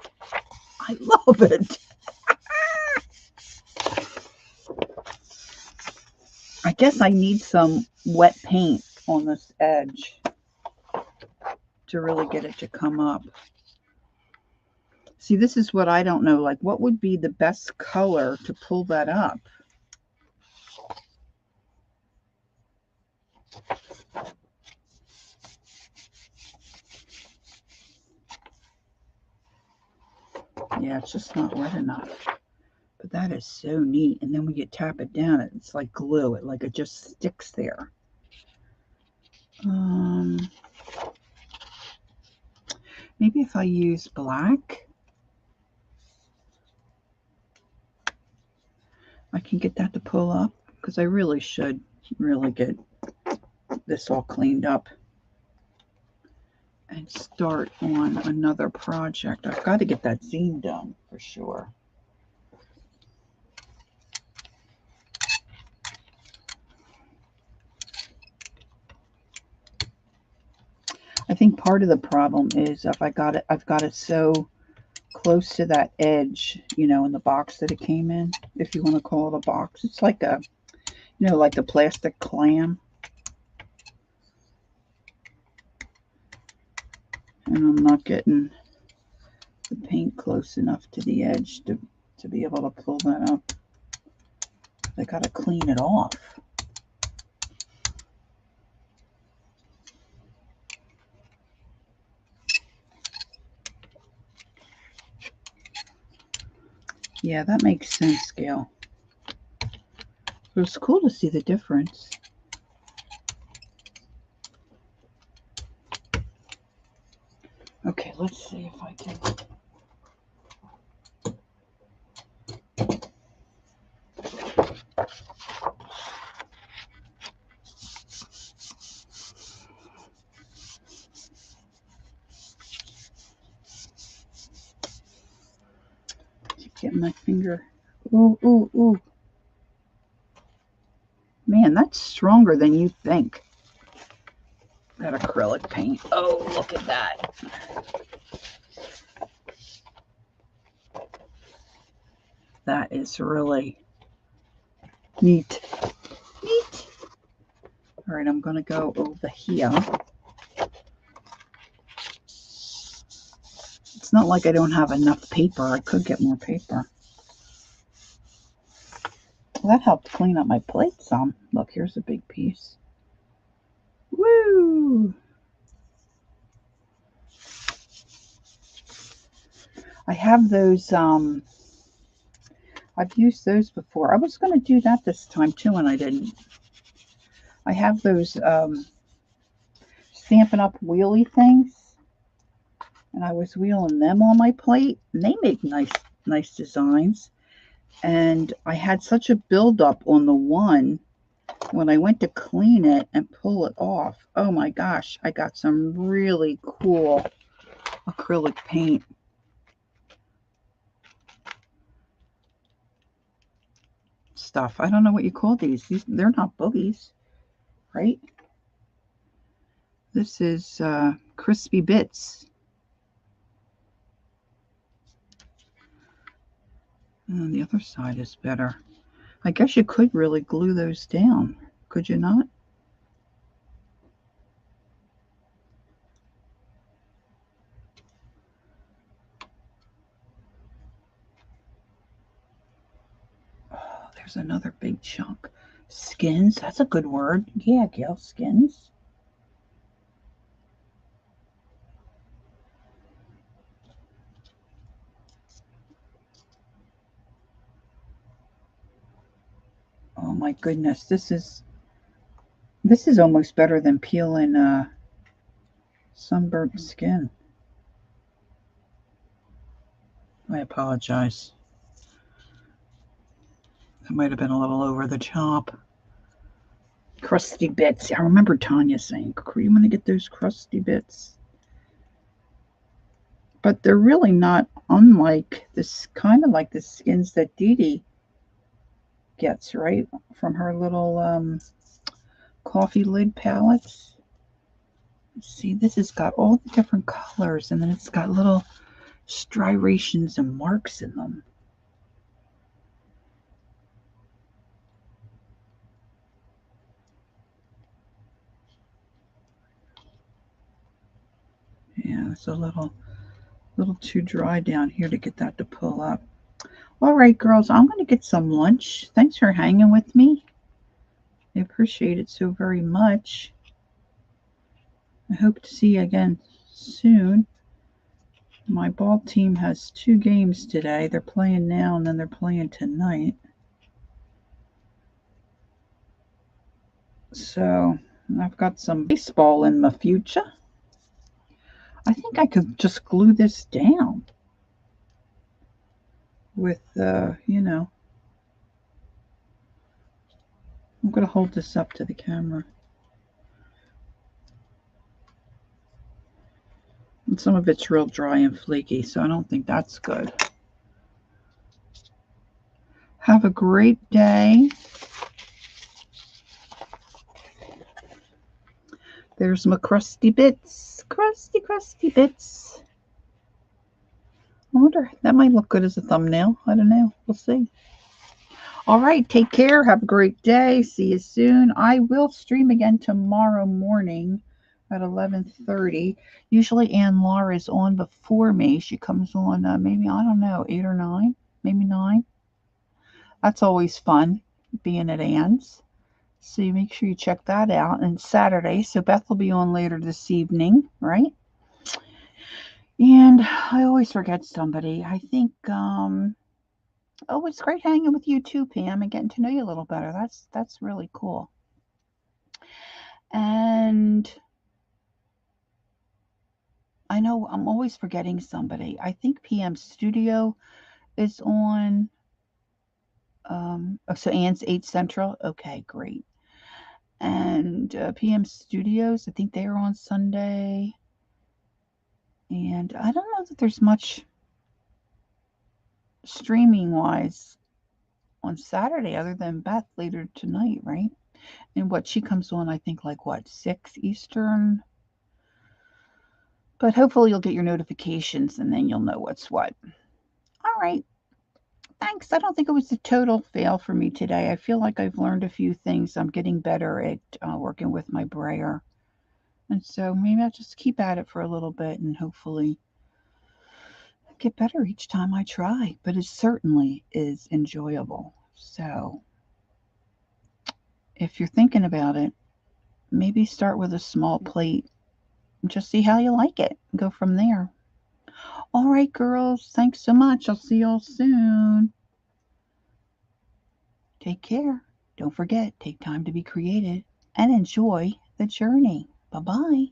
I love it. I guess I need some wet paint on this edge to really get it to come up. See, this is what I don't know. Like, what would be the best color to pull that up? Yeah, it's just not wet enough. But that is so neat. And then when you tap it down, it's like glue. It just sticks there. Maybe if I use black, I can get that to pull up, because I really should really get this all cleaned up and start on another project. I've got to get that zine done for sure. I think part of the problem is if I've got it so close to that edge, you know, in the box that it came in, if you want to call it a box. It's like a, you know, like the plastic clam. And I'm not getting the paint close enough to the edge to be able to pull that up. I got to clean it off. Yeah, that makes sense, Gail. It was cool to see the difference. Okay, let's see if I can. Get my finger. Ooh, ooh, ooh. Man, that's stronger than you think. That acrylic paint. Oh, look at that. That is really neat. Neat. All right, I'm going to go over here. It's not like I don't have enough paper. I could get more paper. Well, that helped clean up my plate some. Look, here's a big piece. Woo! I have those, I've used those before. I was going to do that this time too, and I didn't. I have those Stampin' Up! Wheelie things, and I was wheeling them on my plate, and they make nice designs. And I had such a buildup on the one when I went to clean it and pull it off. Oh my gosh, I got some really cool acrylic paint. Stuff. I don't know what you call these. They're not boogies, right? This is crispy bits. And the other side is better. I guess you could really glue those down. Could you not? Oh, there's another big chunk. Skins. That's a good word. Yeah, Gail, skins. Oh my goodness, this is almost better than peeling sunburnt skin. I apologize. That might have been a little over the top. Crusty bits. I remember Tanya saying, you want to get those crusty bits? But they're really not unlike this, kind of like the skins that Dee Dee gets, right? From her little coffee lid palettes. See, this has got all the different colors, and then it's got little striations and marks in them. Yeah, it's a little too dry down here to get that to pull up. All right, girls, I'm going to get some lunch. Thanks for hanging with me. I appreciate it so very much. I hope to see you again soon. My ball team has 2 games today. They're playing now and then they're playing tonight. So I've got some baseball in my future. I think I could just glue this down with, you know, I'm going to hold this up to the camera. And some of it's real dry and flaky, so I don't think that's good. Have a great day. There's my crusty bits. Crusty bits. I wonder, that might look good as a thumbnail. I don't know. We'll see. All right, take care. Have a great day. See you soon. I will stream again tomorrow morning at 11:30. Usually Ann Laura is on before me. She comes on maybe, I don't know, 8 or 9, maybe 9. That's always fun, being at Ann's. So you make sure you check that out. And Saturday, so Beth will be on later this evening, right? And I always forget somebody. I think, oh, it's great hanging with you too, Pam, and getting to know you a little better. That's really cool. And I know I'm always forgetting somebody. I think PM Studio is on. Oh, so Ann's 8 Central. Okay, great. And PM Studios, I think they are on Sunday. And I don't know that there's much streaming wise on Saturday other than Beth later tonight, right? And what she comes on, I think, like what, 6 Eastern? But hopefully you'll get your notifications and then you'll know what's what. All right. Thanks. I don't think it was a total fail for me today. I feel like I've learned a few things. I'm getting better at working with my brayer. And so maybe I'll just keep at it for a little bit and hopefully get better each time I try. But it certainly is enjoyable. So if you're thinking about it, maybe start with a small plate. Just see how you like it. Go from there. All right, girls. Thanks so much. I'll see y'all soon. Take care. Don't forget, take time to be creative and enjoy the journey. Bye bye.